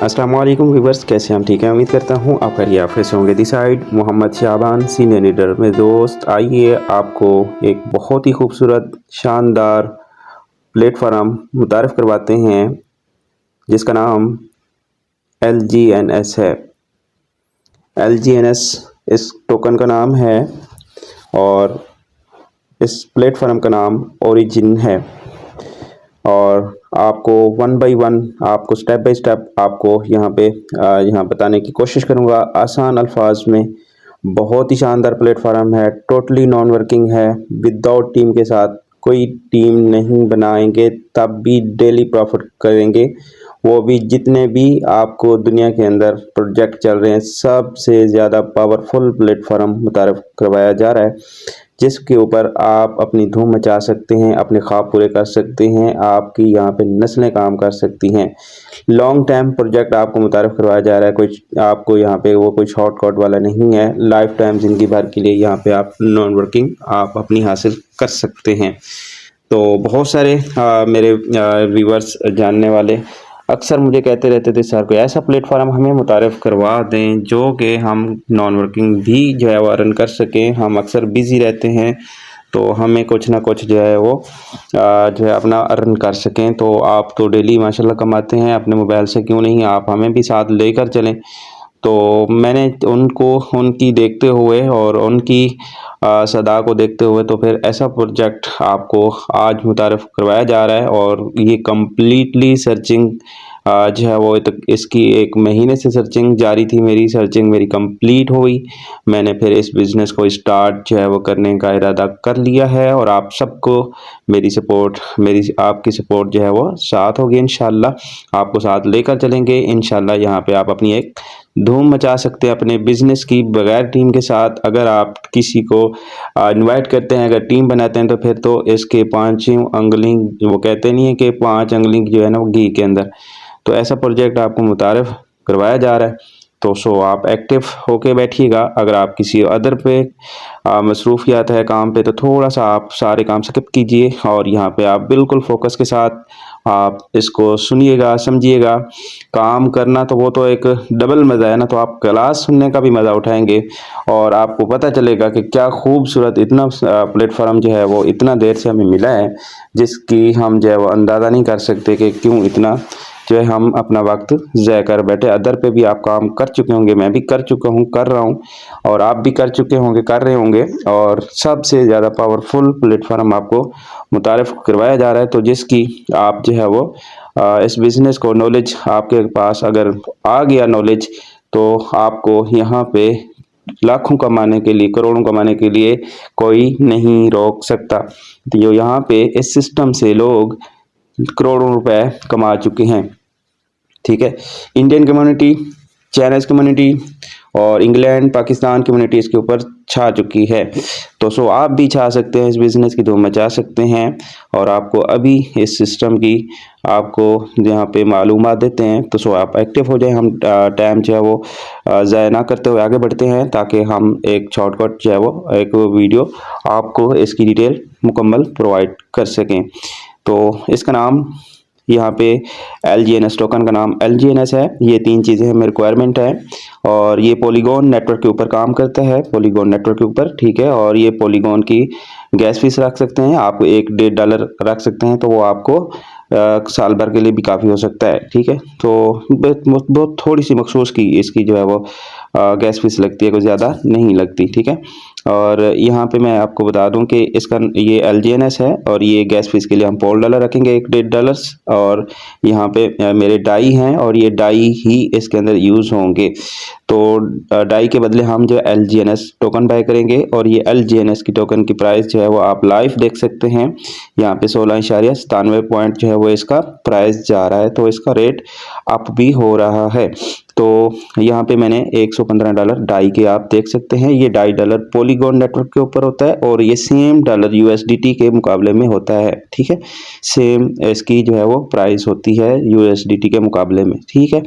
अस्सलाम वालेकुम व्यूवर्स, कैसे हम ठीक हैं। उम्मीद करता हूँ आप खैरियत से होंगे। This side Mohammad Shaban, senior leader में दोस्त। आइए आपको एक बहुत ही खूबसूरत शानदार प्लेटफॉर्म मुतारफ़ करवाते हैं जिसका नाम LGNS है। LGNS इस टोकन का नाम है और इस प्लेटफॉर्म का नाम ओरिजिन है। और आपको वन बाय वन, आपको स्टेप बाय स्टेप आपको यहाँ बताने की कोशिश करूँगा आसान अल्फाज में। बहुत ही शानदार प्लेटफॉर्म है, टोटली नॉन वर्किंग है, विदाउट टीम के साथ। कोई टीम नहीं बनाएंगे तब भी डेली प्रॉफिट करेंगे, वो भी जितने भी आपको दुनिया के अंदर प्रोजेक्ट चल रहे हैं। सबसे ज़्यादा पावरफुल प्लेटफॉर्म मुतारफ़ करवाया जा रहा है जिसके ऊपर आप अपनी धूम मचा सकते हैं, अपने ख्वाब पूरे कर सकते हैं, आपकी यहाँ पे नस्लें काम कर सकती हैं। लॉन्ग टाइम प्रोजेक्ट आपको मुतारफ़ करवाया जा रहा है, कोई आपको यहाँ पे वो कोई शॉर्टकट वाला नहीं है। लाइफ टाइम ज़िंदगी भर के लिए यहाँ पे आप नॉन वर्किंग आप अपनी हासिल कर सकते हैं। तो बहुत सारे मेरे व्यूवर्स जानने वाले अक्सर मुझे कहते रहते थे, सर कोई ऐसा प्लेटफॉर्म हमें मुतारफ़ करवा दें जो कि हम नॉन वर्किंग भी जो है वो अर्न कर सकें। हम अक्सर बिज़ी रहते हैं तो हमें कुछ ना कुछ जो है वो जो है अपना अर्न कर सकें। तो आप तो डेली माशाल्लाह कमाते हैं अपने मोबाइल से, क्यों नहीं आप हमें भी साथ लेकर चलें। तो मैंने उनको उनकी देखते हुए और उनकी सदा को देखते हुए तो फिर ऐसा प्रोजेक्ट आपको आज मुतारफ़ करवाया जा रहा है। और ये कम्प्लीटली सर्चिंग जो है वो इसकी 1 महीने से सर्चिंग जारी थी। मेरी सर्चिंग मेरी कंप्लीट हुई, मैंने फिर इस बिज़नेस को स्टार्ट जो है वो करने का इरादा कर लिया है। और आप सबको मेरी सपोर्ट, मेरी आपकी सपोर्ट जो है वो साथ होगी इंशाल्लाह। आपको साथ लेकर चलेंगे इंशाल्लाह। यहाँ पे आप अपनी एक धूम मचा सकते हैं अपने बिज़नेस की बगैर टीम के साथ। अगर आप किसी को इनवाइट करते हैं, अगर टीम बनाते हैं तो फिर तो इसके 5 अंगुली, वो कहते नहीं है कि 5 अंगुली जो है ना वो घी के अंदर। तो ऐसा प्रोजेक्ट आपको मुतारफ़ करवाया जा रहा है। तो आप एक्टिव होके बैठिएगा। अगर आप किसी अदर पे मसरूफियात है काम पे तो थोड़ा सा आप सारे काम स्किप कीजिए और यहाँ पे आप बिल्कुल फोकस के साथ आप इसको सुनिएगा, समझिएगा। काम करना तो वो तो एक डबल मज़ा है ना, तो आप क्लास सुनने का भी मज़ा उठाएंगे और आपको पता चलेगा कि क्या खूबसूरत इतना प्लेटफॉर्म जो है वो इतना देर से हमें मिला है जिसकी हम जो है वो अंदाज़ा नहीं कर सकते कि क्यों इतना जो है हम अपना वक्त ज़ाया कर बैठे। अदर पे भी आप काम कर चुके होंगे, मैं भी कर चुका हूँ, कर रहा हूँ, और आप भी कर चुके होंगे, कर रहे होंगे। और सबसे ज़्यादा पावरफुल प्लेटफॉर्म आपको मुतारफ़ करवाया जा रहा है। तो जिसकी आप जो है वो इस बिज़नेस को नॉलेज आपके पास अगर आ गया नॉलेज, तो आपको यहाँ पे लाखों कमाने के लिए, करोड़ों कमाने के लिए कोई नहीं रोक सकता। तो यहाँ पे इस सिस्टम से लोग करोड़ों रुपए कमा चुके हैं। ठीक है, इंडियन कम्युनिटी, चाइनीज़ कम्युनिटी और इंग्लैंड पाकिस्तान कम्युनिटी इसके ऊपर छा चुकी है। तो आप भी छा सकते हैं, इस बिज़नेस की धूम मचा सकते हैं। और आपको अभी इस सिस्टम की आपको यहाँ पे मालूमात देते हैं। तो आप एक्टिव हो जाएं। हम टाइम जो है वो ज़ाया ना करते हुए आगे बढ़ते हैं ताकि हम एक शॉर्टकट जो है वो एक वीडियो आपको इसकी डिटेल मुकम्मल प्रोवाइड कर सकें। तो इसका नाम यहाँ पे LGNS टोकन का नाम LGNS है। ये 3 चीज़ें हमें रिक्वायरमेंट है और ये पॉलीगॉन नेटवर्क के ऊपर काम करता है, पॉलीगॉन नेटवर्क के ऊपर। ठीक है, और ये पॉलीगॉन की गैस फीस रख सकते हैं आप, $1-1.5 रख सकते हैं तो वो आपको साल भर के लिए भी काफ़ी हो सकता है। ठीक है, तो बहुत थोड़ी सी मखसूस की इसकी जो है वो गैस फीस लगती है, कोई ज़्यादा नहीं लगती। ठीक है, और यहाँ पे मैं आपको बता दूं कि इसका ये LGNS है और ये गैस फीस के लिए हम $1.5 रखेंगे, $1-1.5। और यहाँ पे मेरे डाई हैं और ये डाई ही इसके अंदर यूज़ होंगे। तो डाई के बदले हम जो LGNS टोकन बाय करेंगे और ये LGNS की टोकन की प्राइस जो है वो आप लाइव देख सकते हैं। यहाँ पे 16.97 पॉइंट जो है वो इसका प्राइस जा रहा है। तो इसका रेट अप भी हो रहा है। तो यहाँ पे मैंने $115 डाई के आप देख सकते हैं। ये $2 पॉलीगॉन नेटवर्क के ऊपर होता है और ये सेम डॉलर USDT के मुकाबले में होता है। ठीक है, सेम इसकी जो है वो प्राइस होती है USDT के मुकाबले में। ठीक है,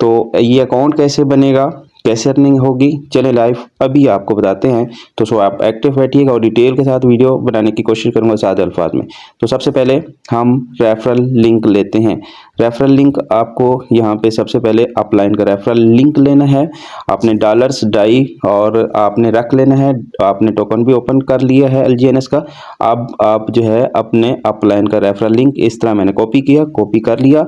तो ये अकाउंट कैसे बनेगा, कैसे अर्निंग होगी, चले लाइव अभी आपको बताते हैं। तो आप एक्टिव बैठिएगा और डिटेल के साथ वीडियो बनाने की कोशिश करूंगा सादे अल्फाज में। तो सबसे पहले हम रेफरल लिंक लेते हैं। रेफरल लिंक आपको यहाँ पे सबसे पहले अपलाइन का रेफरल लिंक लेना है, आपने डॉलर्स डाई और आपने रख लेना है, आपने टोकन भी ओपन कर लिया है LGNS का। अब आप जो है अपने अपलाइन का रेफरल लिंक इस तरह मैंने कॉपी कर लिया।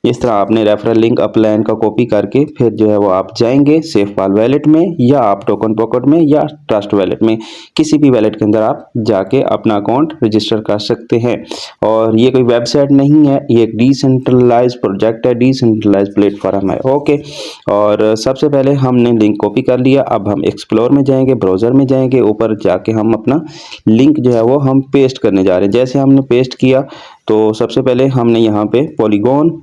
इस तरह आपने रेफरल लिंक अपलाइन का कॉपी करके फिर जो है वो आप जाएंगे सेफपाल वैलेट में या आप टोकन पॉकेट में या ट्रस्ट वैलेट में, किसी भी वैलेट के अंदर आप जाके अपना अकाउंट रजिस्टर कर सकते हैं। और ये कोई वेबसाइट नहीं है, ये एक डिसेंट्रलाइज प्रोजेक्ट है, डिसेंट्रलाइज प्लेटफॉर्म है। ओके, और सबसे पहले हमने लिंक कॉपी कर लिया। अब हम एक्सप्लोर में जाएंगे, ब्राउज़र में जाएंगे, ऊपर जाके हम अपना लिंक जो है वो हम पेस्ट करने जा रहे हैं। जैसे हमने पेस्ट किया तो सबसे पहले हमने यहाँ पे पॉलीगॉन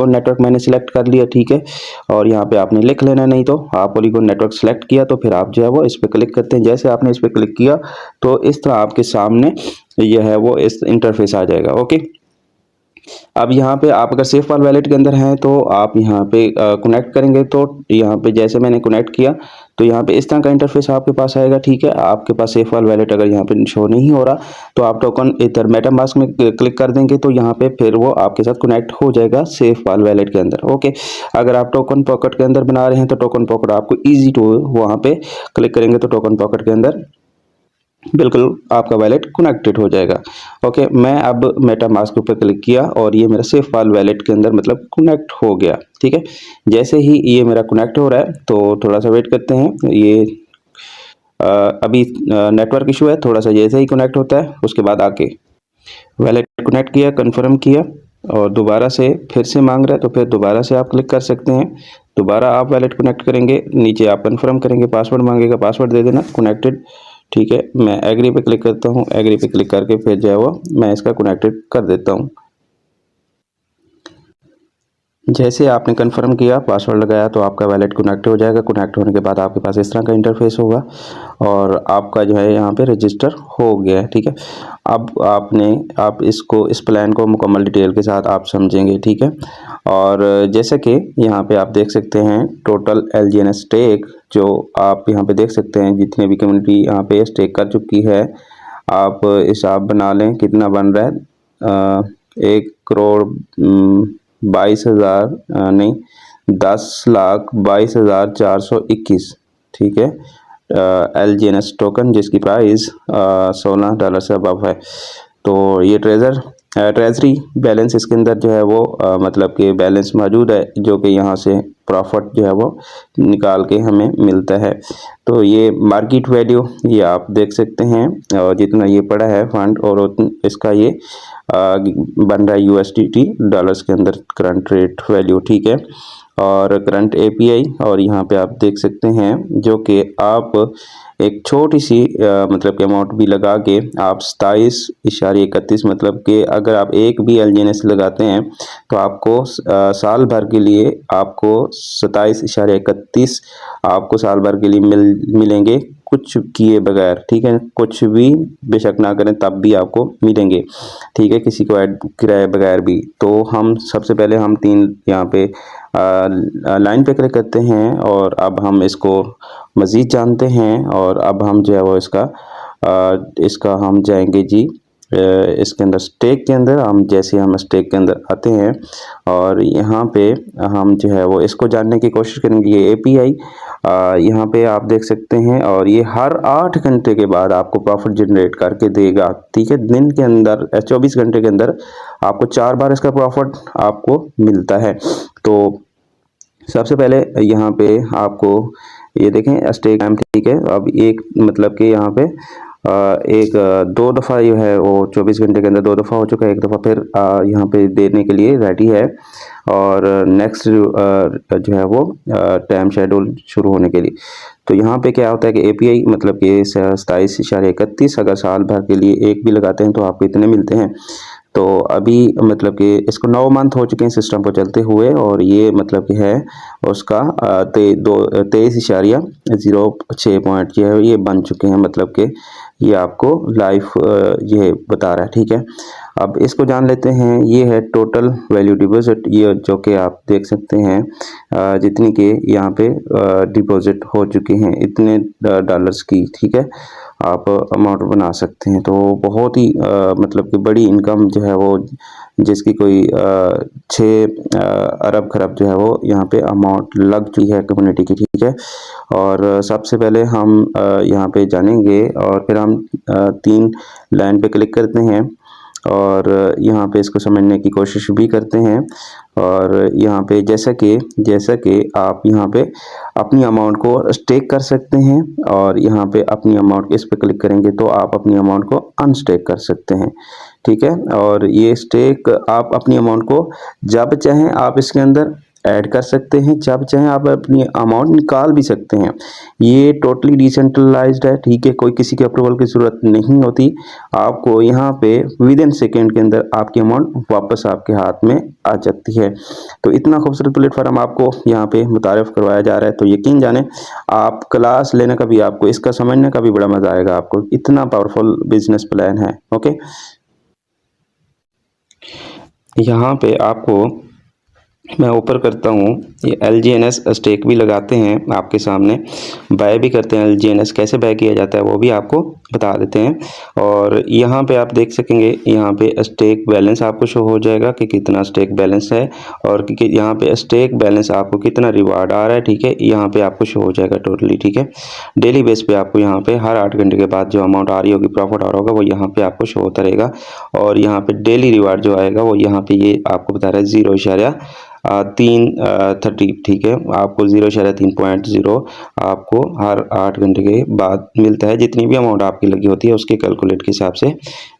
नेटवर्क मैंने सिलेक्ट कर लिया, ठीक है। और यहाँ पे आपने लिख लेना, नहीं तो आप पॉलीगॉन नेटवर्क सिलेक्ट किया तो फिर आप जो है वो इस पर क्लिक करते हैं। जैसे आपने इस पर क्लिक किया तो इस तरह आपके सामने यह है वो इस इंटरफेस आ जाएगा। ओके, अब यहाँ पे आप अगर सेफपाल वैलेट के अंदर हैं तो आप यहाँ पे कनेक्ट करेंगे तो यहाँ पे जैसे मैंने कनेक्ट किया तो यहाँ पे इस तरह का इंटरफेस आपके पास आएगा, ठीक है। आपके पास सेफपाल वैलेट अगर यहाँ पे शो नहीं हो रहा तो आप टोकन इधर मेटामास्क में क्लिक कर देंगे तो यहाँ पे फिर वो आपके साथ कनेक्ट हो जाएगा सेफपाल वैलेट के अंदर। ओके, अगर आप टोकन पॉकेट के अंदर बना रहे हैं तो टोकन पॉकेट आपको ईजी टू वहाँ पे क्लिक करेंगे तो टोकन पॉकेट के अंदर बिल्कुल आपका वैलेट कनेक्टेड हो जाएगा। ओके, मैं अब मेटामास्क के ऊपर क्लिक किया और ये मेरा सेफपाल वैलेट के अंदर मतलब कनेक्ट हो गया, ठीक है। जैसे ही ये मेरा कनेक्ट हो रहा है तो थोड़ा सा वेट करते हैं, ये अभी नेटवर्क इशू है थोड़ा सा। जैसे ही कनेक्ट होता है उसके बाद आके वैलेट कनेक्ट किया, कंफर्म किया और दोबारा से फिर से मांग रहा है तो फिर दोबारा से आप क्लिक कर सकते हैं। दोबारा आप वैलेट कनेक्ट करेंगे, नीचे आप कंफर्म करेंगे, पासवर्ड मांगेगा, पासवर्ड दे देना, कनेक्टेड, ठीक है। मैं एग्री पे क्लिक करता हूँ, एग्री पे क्लिक करके फिर जो है वो मैं इसका कनेक्टेड कर देता हूँ। जैसे आपने कंफर्म किया, पासवर्ड लगाया तो आपका वैलेट कनेक्ट हो जाएगा। कनेक्ट होने के बाद आपके पास इस तरह का इंटरफेस होगा और आपका जो है यहाँ पे रजिस्टर हो गया है, ठीक है। अब आप इस प्लान को मुकम्मल डिटेल के साथ आप समझेंगे, ठीक है। और जैसे कि यहाँ पे आप देख सकते हैं टोटल LGNS स्टेक जो आप यहाँ पे देख सकते हैं, जितने भी कम्युनिटी यहाँ पे स्टेक कर चुकी है, आप हिसाब बना लें कितना बन रहा है। 1,22,000 नहीं, 10,22,421, ठीक है। LGNS टोकन जिसकी प्राइस $16 से अबव है। तो ये ट्रेजरी बैलेंस इसके अंदर जो है वो मतलब कि बैलेंस मौजूद है, जो कि यहाँ से प्रॉफिट जो है वो निकाल के हमें मिलता है। तो ये मार्केट वैल्यू ये आप देख सकते हैं, और जितना ये पड़ा है फंड और इसका ये बन रहा है USDT डॉलर्स के अंदर करंट रेट वैल्यू, ठीक है। और करंट API और यहाँ पे आप देख सकते हैं जो कि आप एक छोटी सी मतलब कि अमाउंट भी लगा के आप 27.31 मतलब कि अगर आप एक भी LGNS लगाते हैं तो आपको साल भर के लिए आपको 27.31 आपको साल भर के लिए मिलेंगे, कुछ किए बगैर, ठीक है। कुछ भी बेशक ना करें तब भी आपको मिलेंगे, ठीक है, किसी को ऐड कराए बगैर भी। तो हम सबसे पहले हम 3 यहाँ पे लाइन पे क्लिक करते हैं और अब हम इसको मज़ीद जानते हैं। और अब हम जो है वो इसका हम जाएंगे जी इसके अंदर स्टेक के अंदर। हम स्टेक के अंदर आते हैं और यहाँ पे हम जो है वो इसको जानने की कोशिश करेंगे। ये API यहाँ पे आप देख सकते हैं और ये हर 8 घंटे के बाद आपको प्रॉफिट जनरेट करके देगा, ठीक है। दिन के अंदर 24 घंटे के अंदर आपको 4 बार इसका प्रॉफिट आपको मिलता है। तो सबसे पहले यहाँ पे आपको ये देखें स्टेक टाइम, ठीक है। अब एक मतलब कि यहाँ पे दो दफ़ा जो है वो 24 घंटे के अंदर 2 दफ़ा हो चुका है, एक दफ़ा फिर यहाँ पे देने के लिए रेडी है। और नेक्स्ट जो है वो टाइम शेड्यूल शुरू होने के लिए। तो यहाँ पे क्या होता है कि API मतलब कि 27.31 अगर साल भर के लिए एक भी लगाते हैं तो आपको इतने मिलते हैं। तो अभी मतलब कि इसको 9 मंथ हो चुके हैं सिस्टम को चलते हुए और ये मतलब कि है उसका 23.06 पॉइंट जो है ये बन चुके हैं, मतलब कि ये आपको लाइफ ये बता रहा है, ठीक है। अब इसको जान लेते हैं। ये है टोटल वैल्यू डिपॉजिट, ये जो कि आप देख सकते हैं जितनी के यहाँ पे डिपॉजिट हो चुके हैं इतने डॉलर्स की, ठीक है। आप अमाउंट बना सकते हैं। तो बहुत ही मतलब कि बड़ी इनकम जो है वो जिसकी कोई 6 अरब खरब जो है वो यहाँ पे अमाउंट लग चुकी है कम्युनिटी की, ठीक है। और सबसे पहले हम यहाँ पे जानेंगे और फिर हम 3 लाइन पे क्लिक करते हैं और यहाँ पे इसको समझने की कोशिश भी करते हैं। और यहाँ पे जैसा कि आप यहाँ पे अपनी अमाउंट को स्टेक कर सकते हैं और यहाँ पे अपनी अमाउंट इस पे क्लिक करेंगे तो आप अपनी अमाउंट को अनस्टेक कर सकते हैं, ठीक है। और ये स्टेक आप अपनी अमाउंट को जब चाहें आप इसके अंदर ऐड कर सकते हैं, जब चाहें आप अपनी अमाउंट निकाल भी सकते हैं। ये टोटली डिसेंट्रलाइज्ड है, ठीक है। कोई किसी के अप्रूवल की ज़रूरत नहीं होती। आपको यहाँ पे विद इन सेकेंड के अंदर आपकी अमाउंट वापस आपके हाथ में आ जाती है। तो इतना खूबसूरत प्लेटफॉर्म आपको यहाँ पे मुतारिफ करवाया जा रहा है, तो यकीन जाने आप क्लास लेने का भी, आपको इसका समझने का भी बड़ा मज़ा आएगा। आपको इतना पावरफुल बिजनेस प्लान है। ओके, यहाँ पे आपको मैं ऊपर करता हूँ, ये LGNS स्टेक भी लगाते हैं आपके सामने, बाय भी करते हैं। LGNS कैसे बाय किया जाता है वो भी आपको बता देते हैं। और यहाँ पे आप देख सकेंगे, यहाँ पे स्टेक बैलेंस आपको शो हो जाएगा कि कितना स्टेक बैलेंस है और यहाँ पे स्टेक बैलेंस आपको कितना रिवार्ड आ रहा है, ठीक है। यहाँ पे आपको शो हो जाएगा टोटली, ठीक है। डेली बेस पे आपको यहाँ पे हर 8 घंटे के बाद जो अमाउंट आ रही होगी, प्रॉफिट आ रहा होगा, वो यहाँ पे आपको शो होता रहेगा। और यहाँ पे डेली रिवार्ड जो आएगा वो यहाँ पे ये आपको बता रहा है 0.330, ठीक है। आपको 0.3.0 आपको हर 8 घंटे के बाद मिलता है। जितनी भी अमाउंट आपकी लगी होती है उसके कैलकुलेट के हिसाब से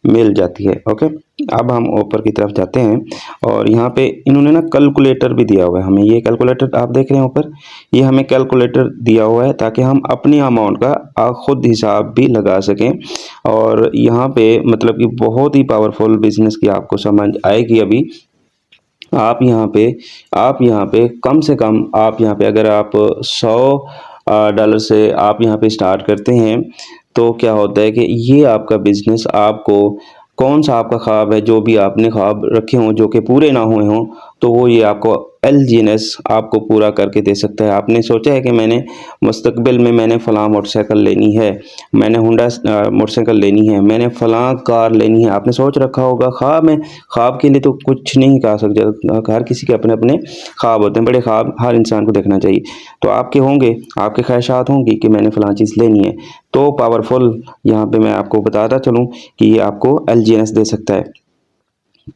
मिल जाती है। ओके, अब हम ऊपर की तरफ जाते हैं और यहाँ पे इन्होंने ना कैलकुलेटर भी दिया हुआ है हमें। ये कैलकुलेटर आप देख रहे हैं ऊपर, ये हमें कैलकुलेटर दिया हुआ है ताकि हम अपनी अमाउंट का खुद हिसाब भी लगा सकें। और यहाँ पे मतलब कि बहुत ही पावरफुल बिजनेस की आपको समझ आएगी अभी। आप यहाँ पे कम से कम आप यहाँ पे अगर आप $100 से आप यहाँ पे स्टार्ट करते हैं तो क्या होता है कि ये आपका बिजनेस, आपको कौन सा आपका ख्वाब है, जो भी आपने ख्वाब रखे हों जो कि पूरे ना हुए हों, तो वो ये आपको LGNS आपको पूरा करके दे सकता है। आपने सोचा है कि मैंने मुस्तकबिल में मैंने फ़लाँ मोटरसाइकिल लेनी है, मैंने होंडा मोटरसाइकिल लेनी है, मैंने फ़लाँ कार लेनी है, आपने सोच रखा होगा। ख्वाब के लिए तो कुछ नहीं कहा सकता, हर किसी के अपने अपने ख्वाब होते हैं, बड़े ख्वाब हर इंसान को देखना चाहिए। तो आपके होंगे, आपके ख्वाहिशात होंगी कि मैंने फ़लाँ चीज़ लेनी है, तो पावरफुल यहाँ पे मैं आपको बताता चलूँ कि ये आपको LGNS दे सकता है।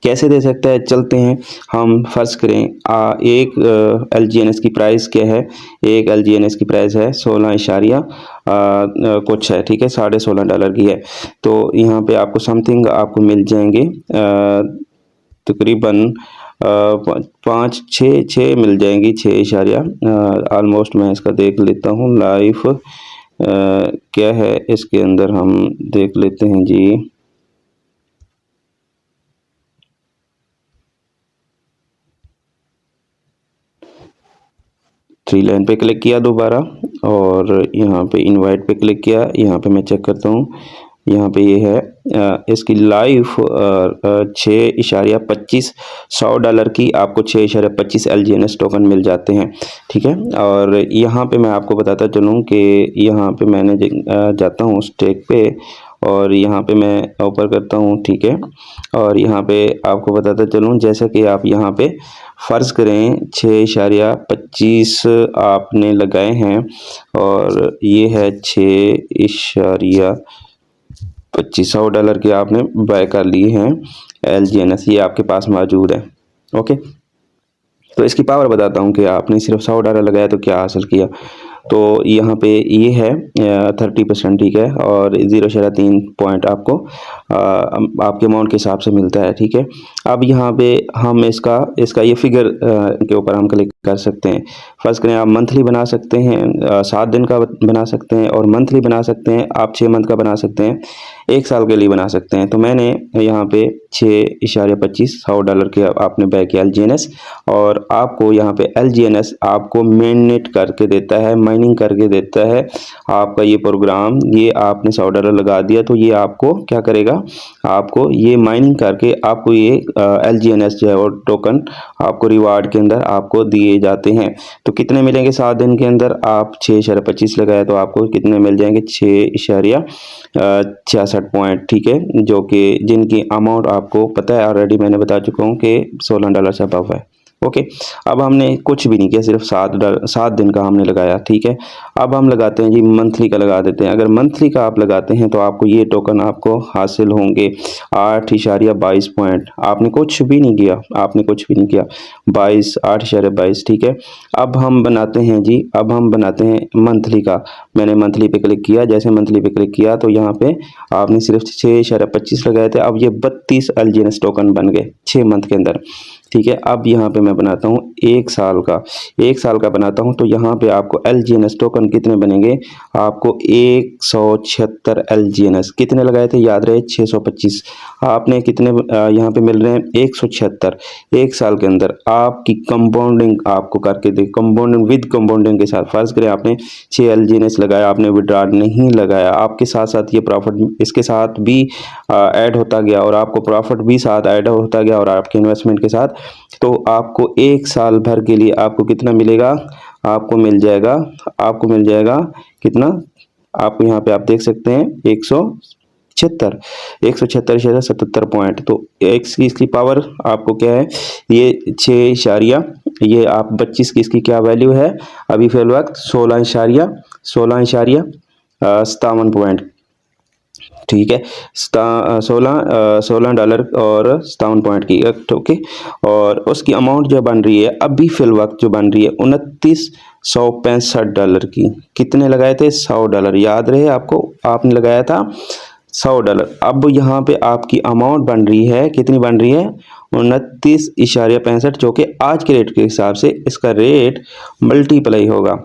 कैसे दे सकता है, चलते हैं। हम फर्ज करें एक LGNS की प्राइस क्या है, एक LGNS की प्राइस है 16 इशारिया कुछ है, ठीक है, $16.5 की है। तो यहाँ पे आपको समथिंग आपको मिल जाएंगे तकरीबन 5-6 मिल जाएंगी, 6 इशारिया ऑलमोस्ट। मैं इसका देख लेता हूँ लाइफ क्या है इसके अंदर, हम देख लेते हैं जी। थ्री लाइन पे क्लिक किया दोबारा और यहाँ पे इनवाइट पे क्लिक किया। यहाँ पे मैं चेक करता हूँ, यहाँ पे ये है इसकी लाइफ 6.25 $100 की आपको 6.25 LGNS टोकन मिल जाते हैं, ठीक है। और यहाँ पे मैं आपको बताता चलूँ कि यहाँ पे मैंने जाता हूँ स्टेक पे और यहाँ पे मैं ऊपर करता हूँ, ठीक है। और यहाँ पे आपको बताता चलूँ, जैसा कि आप यहाँ पे फ़र्ज़ करें 6.25 आपने लगाए हैं और ये है 6.25 $100 के आपने बाय कर लिए हैं LGNS, ये आपके पास मौजूद है। ओके, तो इसकी पावर बताता हूँ कि आपने सिर्फ $100 लगाया तो क्या हासिल किया। तो यहाँ पे ये है 30%, ठीक है। और 0.3 पॉइंट आपको आपके अमाउंट के हिसाब से मिलता है, ठीक है। अब यहाँ पे हम इसका ये फिगर के ऊपर हम क्लिक कर सकते हैं। फर्स्ट करें, आप मंथली बना सकते हैं, 7 दिन का बना सकते हैं और मंथली बना सकते हैं, आप 6 मंथ का बना सकते हैं, 1 साल के लिए बना सकते हैं। तो मैंने यहाँ पे 6.25 $100 के आपने बाय किया LGNS और आपको यहाँ पे LGNS आपको मेननेट करके देता है, माइनिंग करके देता है आपका ये प्रोग्राम। ये आपने $100 लगा दिया तो ये आपको क्या करेगा, आपको ये माइनिंग करके आपको ये LGNS जो है और टोकन आपको रिवार्ड के अंदर आपको दिए दिए जाते हैं। तो कितने मिलेंगे 7 दिन के अंदर? आप 6.25 लगाए तो आपको कितने मिल जाएंगे? 6.66 पॉइंट, ठीक है, जो कि जिनकी अमाउंट आपको पता है, ऑलरेडी मैंने बता चुका हूँ कि $16 से अबव है। ओके, अब हमने कुछ भी नहीं किया, सिर्फ 7 दिन का हमने लगाया, ठीक है। अब हम लगाते हैं जी मंथली का, लगा देते हैं। अगर मंथली का आप लगाते हैं तो आपको ये टोकन आपको हासिल होंगे 8.22 पॉइंट। आपने कुछ भी नहीं किया, आपने कुछ भी नहीं किया, 8.22, ठीक है। अब हम बनाते हैं जी, अब हम बनाते हैं मंथली का। मैंने मंथली पे क्लिक किया, जैसे मंथली पे क्लिक किया तो यहाँ पे आपने सिर्फ 6.25 लगाए थे, अब ये 32 LGNS टोकन बन गए 6 मंथ के अंदर, ठीक है। अब यहाँ पे मैं बनाता हूँ 1 साल का, 1 साल का बनाता हूँ तो यहाँ पे आपको LGNS टोकन कितने बनेंगे? आपको 176 LGNS कितने लगाए थे? याद रहे 625। आपने कितने यहाँ पे मिल रहे हैं? 176 1 साल के अंदर। आपकी कंपाउंडिंग आपको करके दे, कंपाउंडिंग विद कंपाउंडिंग के साथ, फर्ज करें आपने 6 LGNS लगाया, आपने विड्रॉ नहीं लगाया, आपके साथ साथ ये प्रॉफिट इसके साथ भी ऐड होता गया और आपको प्रॉफिट भी साथ ऐड होता गया और आपके इन्वेस्टमेंट के साथ, तो आपको 1 साल भर के लिए आपको कितना मिलेगा? आपको मिल जाएगा, आपको मिल जाएगा कितना? आपको यहाँ पे आप देख सकते हैं 176 176.77 पॉइंट। तो इसकी पावर आपको क्या है? ये 6 ये आप 25 की इसकी क्या वैल्यू है अभी फिल वक्त? 16.57 पॉइंट, ठीक है। $16 और 57 पॉइंट की, ओके। और उसकी अमाउंट जो बन रही है अभी फिल वक्त जो बन रही है $2965 की। कितने लगाए थे? $100, याद रहे आपको, आपने लगाया था $100। अब यहाँ पे आपकी अमाउंट बन रही है, कितनी बन रही है? 29.65, जो कि आज के रेट के हिसाब से इसका रेट मल्टीप्लाई होगा,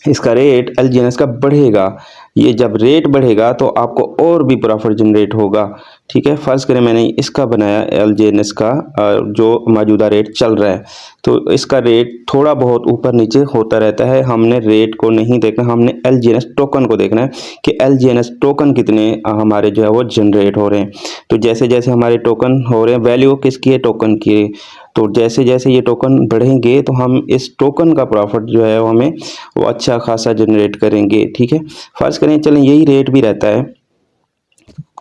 इसका रेट LGNS का बढ़ेगा। ये जब रेट बढ़ेगा तो आपको और भी प्रॉफिट जनरेट होगा, ठीक है। फर्ज करें मैंने इसका बनाया LGNS का जो मौजूदा रेट चल रहा है, तो इसका रेट थोड़ा बहुत ऊपर नीचे होता रहता है। हमने रेट को नहीं देखना, हमने LGNS टोकन को देखना है कि LGNS टोकन कितने हमारे जो है वो जनरेट हो रहे हैं। तो जैसे जैसे हमारे टोकन हो रहे हैं, वैल्यू किसकी है? टोकन की। तो जैसे जैसे ये टोकन बढ़ेंगे तो हम इस टोकन का प्रॉफिट जो है वो हमें वो अच्छा खासा जनरेट करेंगे, ठीक है। फर्ज करें चलें यही रेट भी रहता है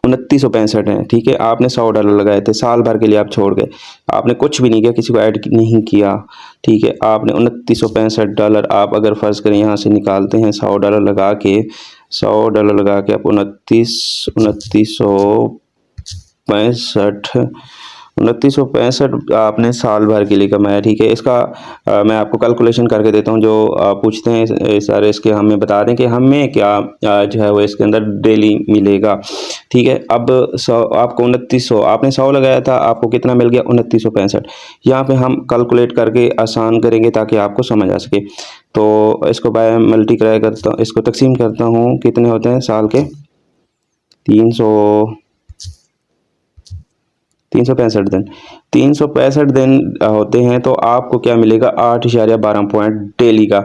2965 है, ठीक है। आपने $100 लगाए थे, साल भर के लिए आप छोड़ गए, आपने कुछ भी नहीं किया, किसी को ऐड नहीं किया, ठीक है। आपने $2965 आप अगर फर्ज करें यहाँ से निकालते हैं $100 लगा के, $100 लगा के आप 2965 आपने साल भर के लिए कमाया, ठीक है। इसका मैं आपको कैलकुलेशन करके देता हूँ। जो पूछते हैं सारे इसके हमें बता दें कि हमें क्या जो है वो इसके अंदर डेली मिलेगा, ठीक है। अब 100 आपको 2900, आपने 100 लगाया था, आपको कितना मिल गया? 2965। यहाँ पे हम कैलकुलेट करके आसान करेंगे ताकि आपको समझ आ सके। तो इसको बाय मल्टीप्लाई करता हूँ, इसको तकसीम करता हूँ, कितने होते हैं साल के? 365 दिन, 365 दिन होते हैं। तो आपको क्या मिलेगा? 8.12 पॉइंट डेली का।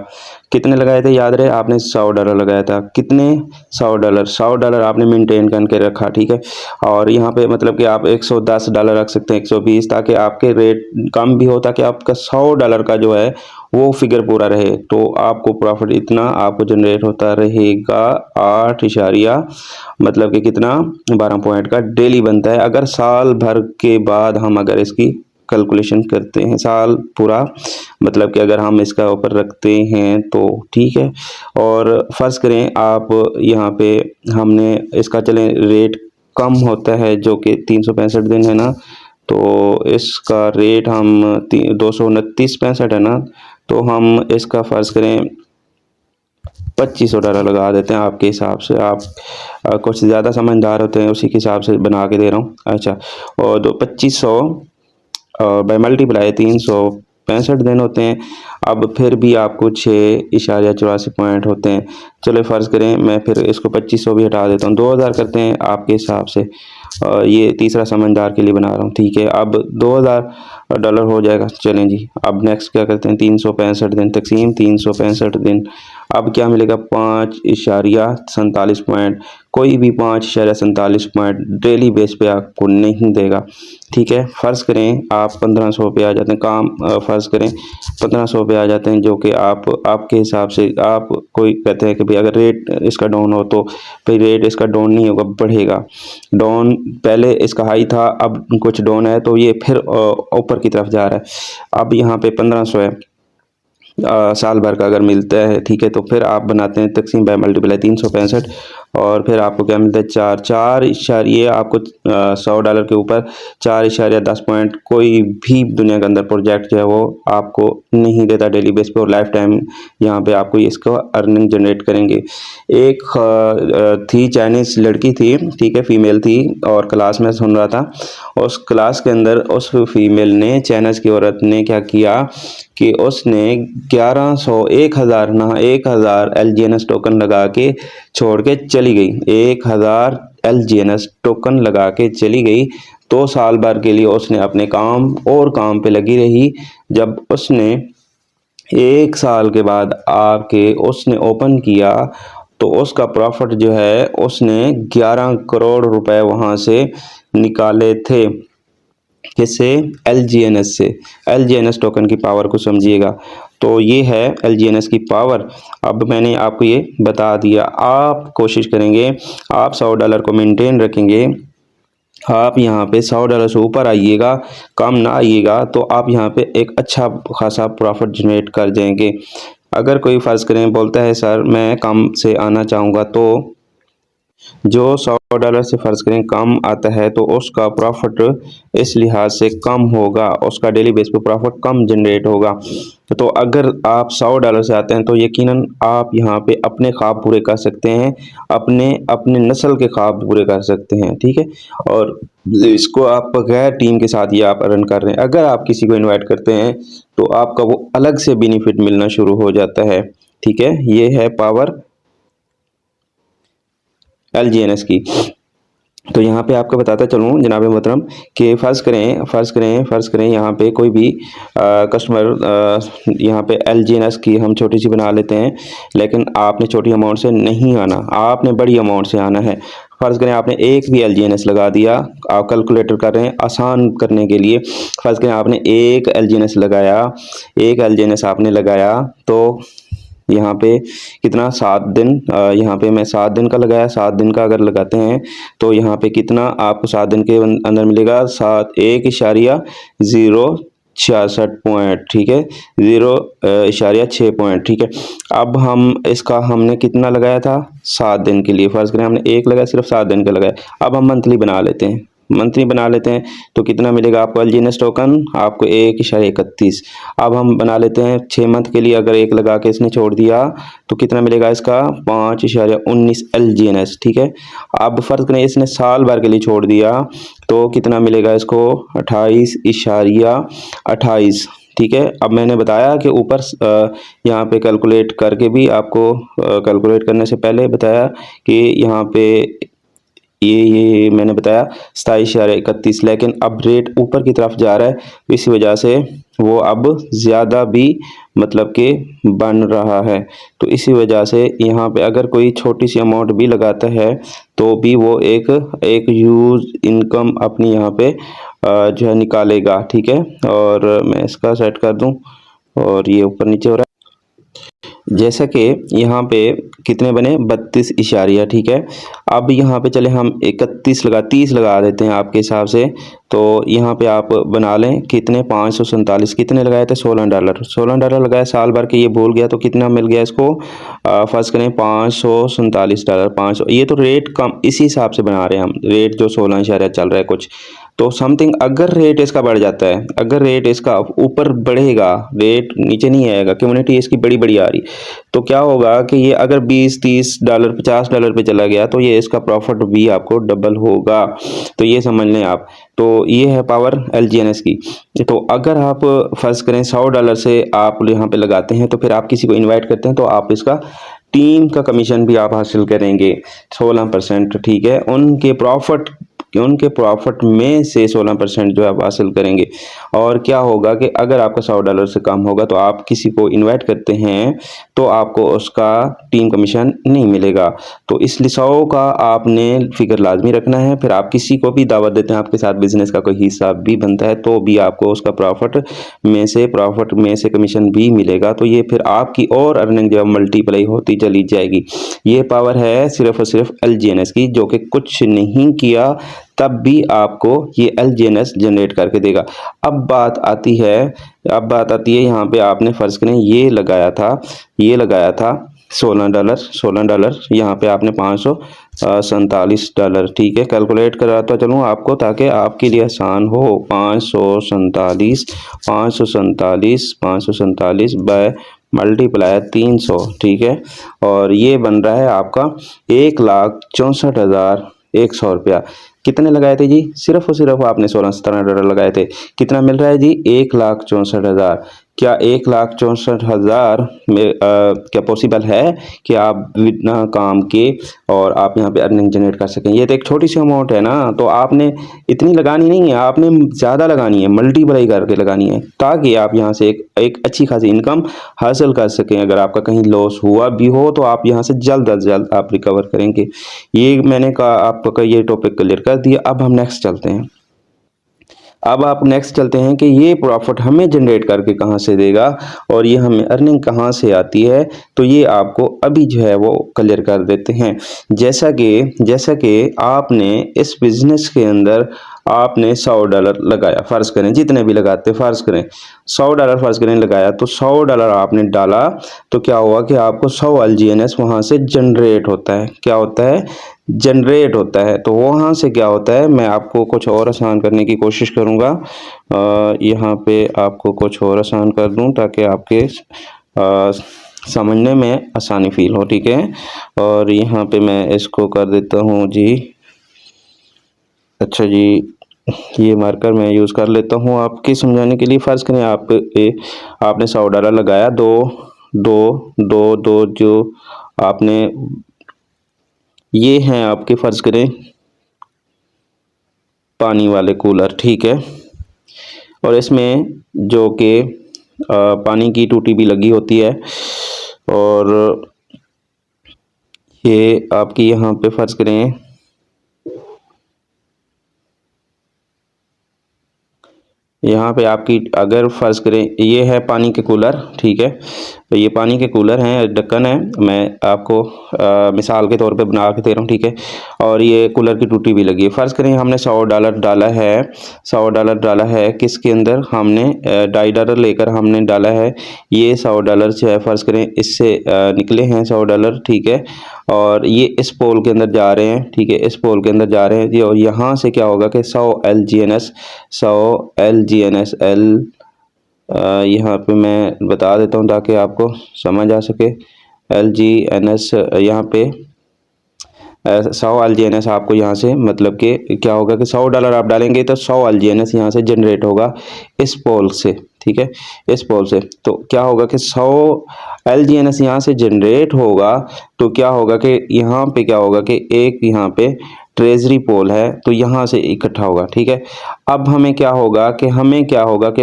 कितने लगाए थे? याद रहे आपने $100 लगाया था। कितने? $100 आपने मेंटेन करके रखा, ठीक है। और यहाँ पे मतलब कि आप $110 रख सकते हैं, 120, ताकि आपके रेट कम भी हो, ताकि आपका $100 का जो है वो फिगर पूरा रहे। तो आपको प्रॉफिट इतना आपको जनरेट होता रहेगा 8 इशारिया मतलब कि कितना? 12 पॉइंट का डेली बनता है। अगर साल भर के बाद हम अगर इसकी कैलकुलेशन करते हैं, साल पूरा मतलब कि अगर हम इसका ऊपर रखते हैं तो ठीक है। और फर्ज करें आप यहाँ पे हमने इसका चलें रेट कम होता है जो कि 365 दिन है ना, तो इसका रेट हम 229.65 है ना, तो हम इसका फर्ज करें $2500 लगा देते हैं आपके हिसाब से। आप कुछ ज़्यादा समझदार होते हैं, उसी के हिसाब से बना के दे रहा हूँ। अच्छा, और 2500 बाई मल्टीप्लाई 365 दिन होते हैं। अब फिर भी आपको 6.84 पॉइंट होते हैं। चलो फ़र्ज़ करें मैं फिर इसको 2500 भी हटा देता हूँ, 2000 करते हैं आपके हिसाब से। ये तीसरा समझदार के लिए बना रहा हूँ, ठीक है। अब $2000 हो जाएगा। चलें जी, अब नेक्स्ट क्या करते हैं? 365 दिन तकसीम 365 दिन अब क्या मिलेगा 5.47 पॉइंट, कोई भी 5.47 पॉइंट डेली बेस पे आपको नहीं देगा। ठीक है, फ़र्ज़ करें आप 1500 पे आ जाते हैं, फ़र्ज़ करें 1500 पे आ जाते हैं, जो कि आपके हिसाब से आप कोई कहते हैं कि भाई अगर रेट इसका डाउन हो तो भाई रेट इसका डाउन नहीं होगा, बढ़ेगा। डाउन पहले इसका हाई था, अब कुछ डाउन है तो ये फिर ऊपर की तरफ जा रहा है। अब यहाँ पे 1500 है, साल भर का अगर मिलता है, ठीक है, तो फिर आप बनाते हैं तकसीम बाय मल्टीप्लाई 365 और फिर आपको क्या मिलता है 4 इशारिये आपको $100 के ऊपर 4.10 पॉइंट कोई भी दुनिया के अंदर प्रोजेक्ट जो है वो आपको नहीं देता डेली बेस पे, और लाइफ टाइम यहाँ पे आपको इसको अर्निंग जनरेट करेंगे। एक थी चाइनीज़ लड़की थी, ठीक है, फीमेल थी, और क्लास में सुन रहा था। उस क्लास के अंदर उस फीमेल ने, चाइनीज़ की औरत ने क्या किया कि उसने 1000 LGNS टोकन लगा के छोड़ के चली गई। 1000 LGNS टोकन लगा के चली गई, तो साल भर के लिए उसने अपने काम और काम पे लगी रही। जब उसने 1 साल के बाद आके उसने ओपन किया तो उसका प्रॉफिट जो है उसने 11 करोड़ रुपए वहां से निकाले थे। किससे? LGNS से। LGNS टोकन की पावर को समझिएगा। तो ये है LGNS की पावर। अब मैंने आपको ये बता दिया, आप कोशिश करेंगे, आप $100 को मेंटेन रखेंगे, आप यहाँ पे $100 से ऊपर आइएगा, कम ना आइएगा, तो आप यहाँ पे एक अच्छा खासा प्रॉफिट जनरेट कर जाएंगे। अगर कोई फ़र्ज़ करें बोलता है सर मैं कम से आना चाहूँगा, तो जो $100 से फ़र्ज़ करें कम आता है तो उसका प्रॉफिट इस लिहाज से कम होगा, उसका डेली बेस पे प्रॉफिट कम जनरेट होगा। तो अगर आप $100 से आते हैं तो यकीनन आप यहाँ पे अपने ख्वाब पूरे कर सकते हैं, अपने नस्ल के ख्वाब पूरे कर सकते हैं। ठीक है, और इसको आप बगैर टीम के साथ ये आप रन कर रहे हैं। अगर आप किसी को इन्वाइट करते हैं तो आपका वो अलग से बेनिफिट मिलना शुरू हो जाता है। ठीक है, ये है पावर LGNS की। तो यहाँ पे आपको बताता चलूँ जनाब मोहतरम कि फ़र्ज़ करें यहाँ पे कोई भी कस्टमर यहाँ पे LGNS की हम छोटी सी बना लेते हैं, लेकिन आपने छोटी अमाउंट से नहीं आना, आपने बड़ी अमाउंट से आना है। फ़र्ज़ करें आपने एक भी LGNS लगा दिया, आप कैलकुलेटर कर रहे हैं आसान करने के लिए। फ़र्ज़ करें आपने एक LGNS आपने लगाया, तो यहाँ पे कितना 7 दिन, यहाँ पे मैं 7 दिन का लगाया, 7 दिन का अगर लगाते हैं तो यहाँ पे कितना आपको 7 दिन के अंदर मिलेगा 1.066 पॉइंट। ठीक है, 0.6 पॉइंट। ठीक है, अब हम इसका हमने कितना लगाया था 7 दिन के लिए, फ़र्ज़ करें हमने एक लगाया, सिर्फ 7 दिन का लगाया। अब हम मंथली बना लेते हैं, तो कितना मिलेगा आपको LGNS टोकन, आपको 1.31। अब हम बना लेते हैं 6 मंथ के लिए, अगर एक लगा के इसने छोड़ दिया तो कितना मिलेगा इसका 5.19 LGNS। ठीक है, अब फ़र्ज़ करें इसने साल भर के लिए छोड़ दिया तो कितना मिलेगा इसको 28.28। ठीक है, अब मैंने बताया कि ऊपर यहाँ पे कैलकुलेट करके भी आपको कैलकुलेट करने से पहले बताया कि यहाँ पे ये मैंने बताया 27.31, लेकिन अब रेट ऊपर की तरफ जा रहा है, इसी वजह से वो अब ज़्यादा भी मतलब कि बन रहा है। तो इसी वजह से यहाँ पे अगर कोई छोटी सी अमाउंट भी लगाता है तो भी वो एक यूज़ इनकम अपनी यहाँ पे जो है निकालेगा। ठीक है, और मैं इसका सेट कर दूँ और ये ऊपर नीचे हो रहा है, जैसा कि यहाँ पे कितने बने 32 इशारिया। ठीक है, अब यहाँ पे चले हम 30 लगा देते हैं आपके हिसाब से। तो यहाँ पे आप बना लें कितने 547, कितने लगाए थे $16 लगाया साल भर के, ये भूल गया तो कितना मिल गया इसको, फर्स्ट करें $547, 500। ये तो रेट कम इसी हिसाब से बना रहे हैं हम, रेट जो 16 इशारिया चल रहा है कुछ, तो समथिंग अगर रेट इसका बढ़ जाता है, अगर रेट इसका ऊपर बढ़ेगा, रेट नीचे नहीं आएगा, कम्युनिटी इसकी बड़ी आ रही, तो क्या होगा कि ये अगर $20-30 $50 पे चला गया तो ये इसका प्रॉफिट भी आपको डबल होगा। तो ये समझ लें आप। तो ये है पावर LGNS की। तो अगर आप फर्ज करें $100 से आप यहाँ पे लगाते हैं, तो फिर आप किसी को इन्वाइट करते हैं तो आप इसका टीम का कमीशन भी आप हासिल करेंगे 16%। ठीक है, उनके प्रॉफिट कि उनके प्रॉफिट में से 16% जो आप हासिल करेंगे। और क्या होगा कि अगर आपका $100 से कम होगा तो आप किसी को इनवाइट करते हैं तो आपको उसका टीम कमीशन नहीं मिलेगा। तो इसलिए 100 का आपने फिगर लाजमी रखना है। फिर आप किसी को भी दावत देते हैं, आपके साथ बिजनेस का कोई हिस्सा भी बनता है तो भी आपको उसका प्रॉफिट में से कमीशन भी मिलेगा। तो ये फिर आपकी और अर्निंग जो मल्टीप्लाई होती चली जाएगी। ये पावर है सिर्फ और सिर्फ LGNS की, जो कि कुछ नहीं किया तब भी आपको ये LGNS जनरेट करके देगा। अब बात आती है यहाँ पे आपने फ़र्ज़ करें ये लगाया था $16, यहाँ पे आपने $547, ठीक है। कैलकुलेट कराता चलूँ आपको ताकि आपके लिए आसान हो। 547 बाय मल्टीप्लाई 300, ठीक है। और ये बन रहा है आपका 1,64,100 रुपया। कितने लगाए थे जी? सिर्फ और सिर्फ आपने $16-17 लगाए थे। कितना मिल रहा है जी? 1,64,000। क्या 1,64,000 में क्या पॉसिबल है कि आप बिना काम के और आप यहाँ पे अर्निंग जनरेट कर सकें? ये तो एक छोटी सी अमाउंट है ना, तो आपने इतनी लगानी नहीं है, आपने ज़्यादा लगानी है, मल्टीप्लाई करके लगानी है ताकि आप यहाँ से एक अच्छी खासी इनकम हासिल कर सकें। अगर आपका कहीं लॉस हुआ भी हो तो आप यहाँ से जल्द अज जल्द आप रिकवर करेंगे। ये मैंने कहा आपका ये टॉपिक क्लियर कर दिया। अब हम नेक्स्ट चलते हैं। अब आप नेक्स्ट चलते हैं कि ये प्रॉफिट हमें जनरेट करके कहाँ से देगा और ये हमें अर्निंग कहाँ से आती है। तो ये आपको अभी जो है वो क्लियर कर देते हैं। जैसा कि आपने इस बिज़नेस के अंदर आपने $100 लगाया, फ़र्ज़ करें जितने भी लगाते फ़र्ज़ करें $100 फ़र्ज़ करें लगाया, तो $100 आपने डाला तो क्या हुआ कि आपको 100 LGNS वहाँ से जनरेट होता है। क्या होता है? जनरेट होता है। तो वहाँ से क्या होता है, मैं आपको कुछ और आसान करने की कोशिश करूँगा। यहाँ पे आपको कुछ और आसान कर दूँ ताकि आपके समझने में आसानी फील हो, ठीक है। और यहाँ पे मैं इसको कर देता हूँ जी। अच्छा जी, ये मार्कर मैं यूज़ कर लेता हूँ आपके समझाने के लिए। फ़र्ज़ करें आपने $100 लगाया, दो जो आपने ये हैं आपके फ़र्ज़ करें पानी वाले कूलर, ठीक है। और इसमें जो कि पानी की टूटी भी लगी होती है और ये आपकी यहाँ पे फ़र्ज़ करें यहाँ पे आपकी अगर फ़र्ज़ करें ये है पानी के कूलर, ठीक है। तो ये पानी के कूलर हैं, ढक्कन है, मैं आपको मिसाल के तौर पे बना के दे रहा हूँ, ठीक है। और ये कूलर की टूटी भी लगी है। फ़र्ज़ करें हमने $100 डाला है किसके अंदर, हमने $2.5 लेकर हमने डाला है। ये $100 जो है फ़र्ज़ करें इससे निकले हैं $100, ठीक है। और ये इस पोल के अंदर जा रहे हैं, ठीक है, इस पोल के अंदर जा रहे हैं जी। और यहाँ से क्या होगा कि 100 LGNS यहाँ पे मैं बता देता हूँ ताकि आपको समझ आ सके। LGNS यहाँ पे 100 LGNS आपको यहाँ से मतलब कि क्या होगा कि $100 आप डालेंगे तो 100 LGNS यहाँ से जनरेट होगा इस पोल से, ठीक है, इस पोल से। तो क्या होगा कि 100 LGNS यहाँ से जनरेट होगा तो क्या होगा कि यहाँ पे क्या होगा कि एक यहाँ पे ट्रेजरी पोल है तो यहाँ से इकट्ठा होगा, ठीक है। अब हमें क्या होगा कि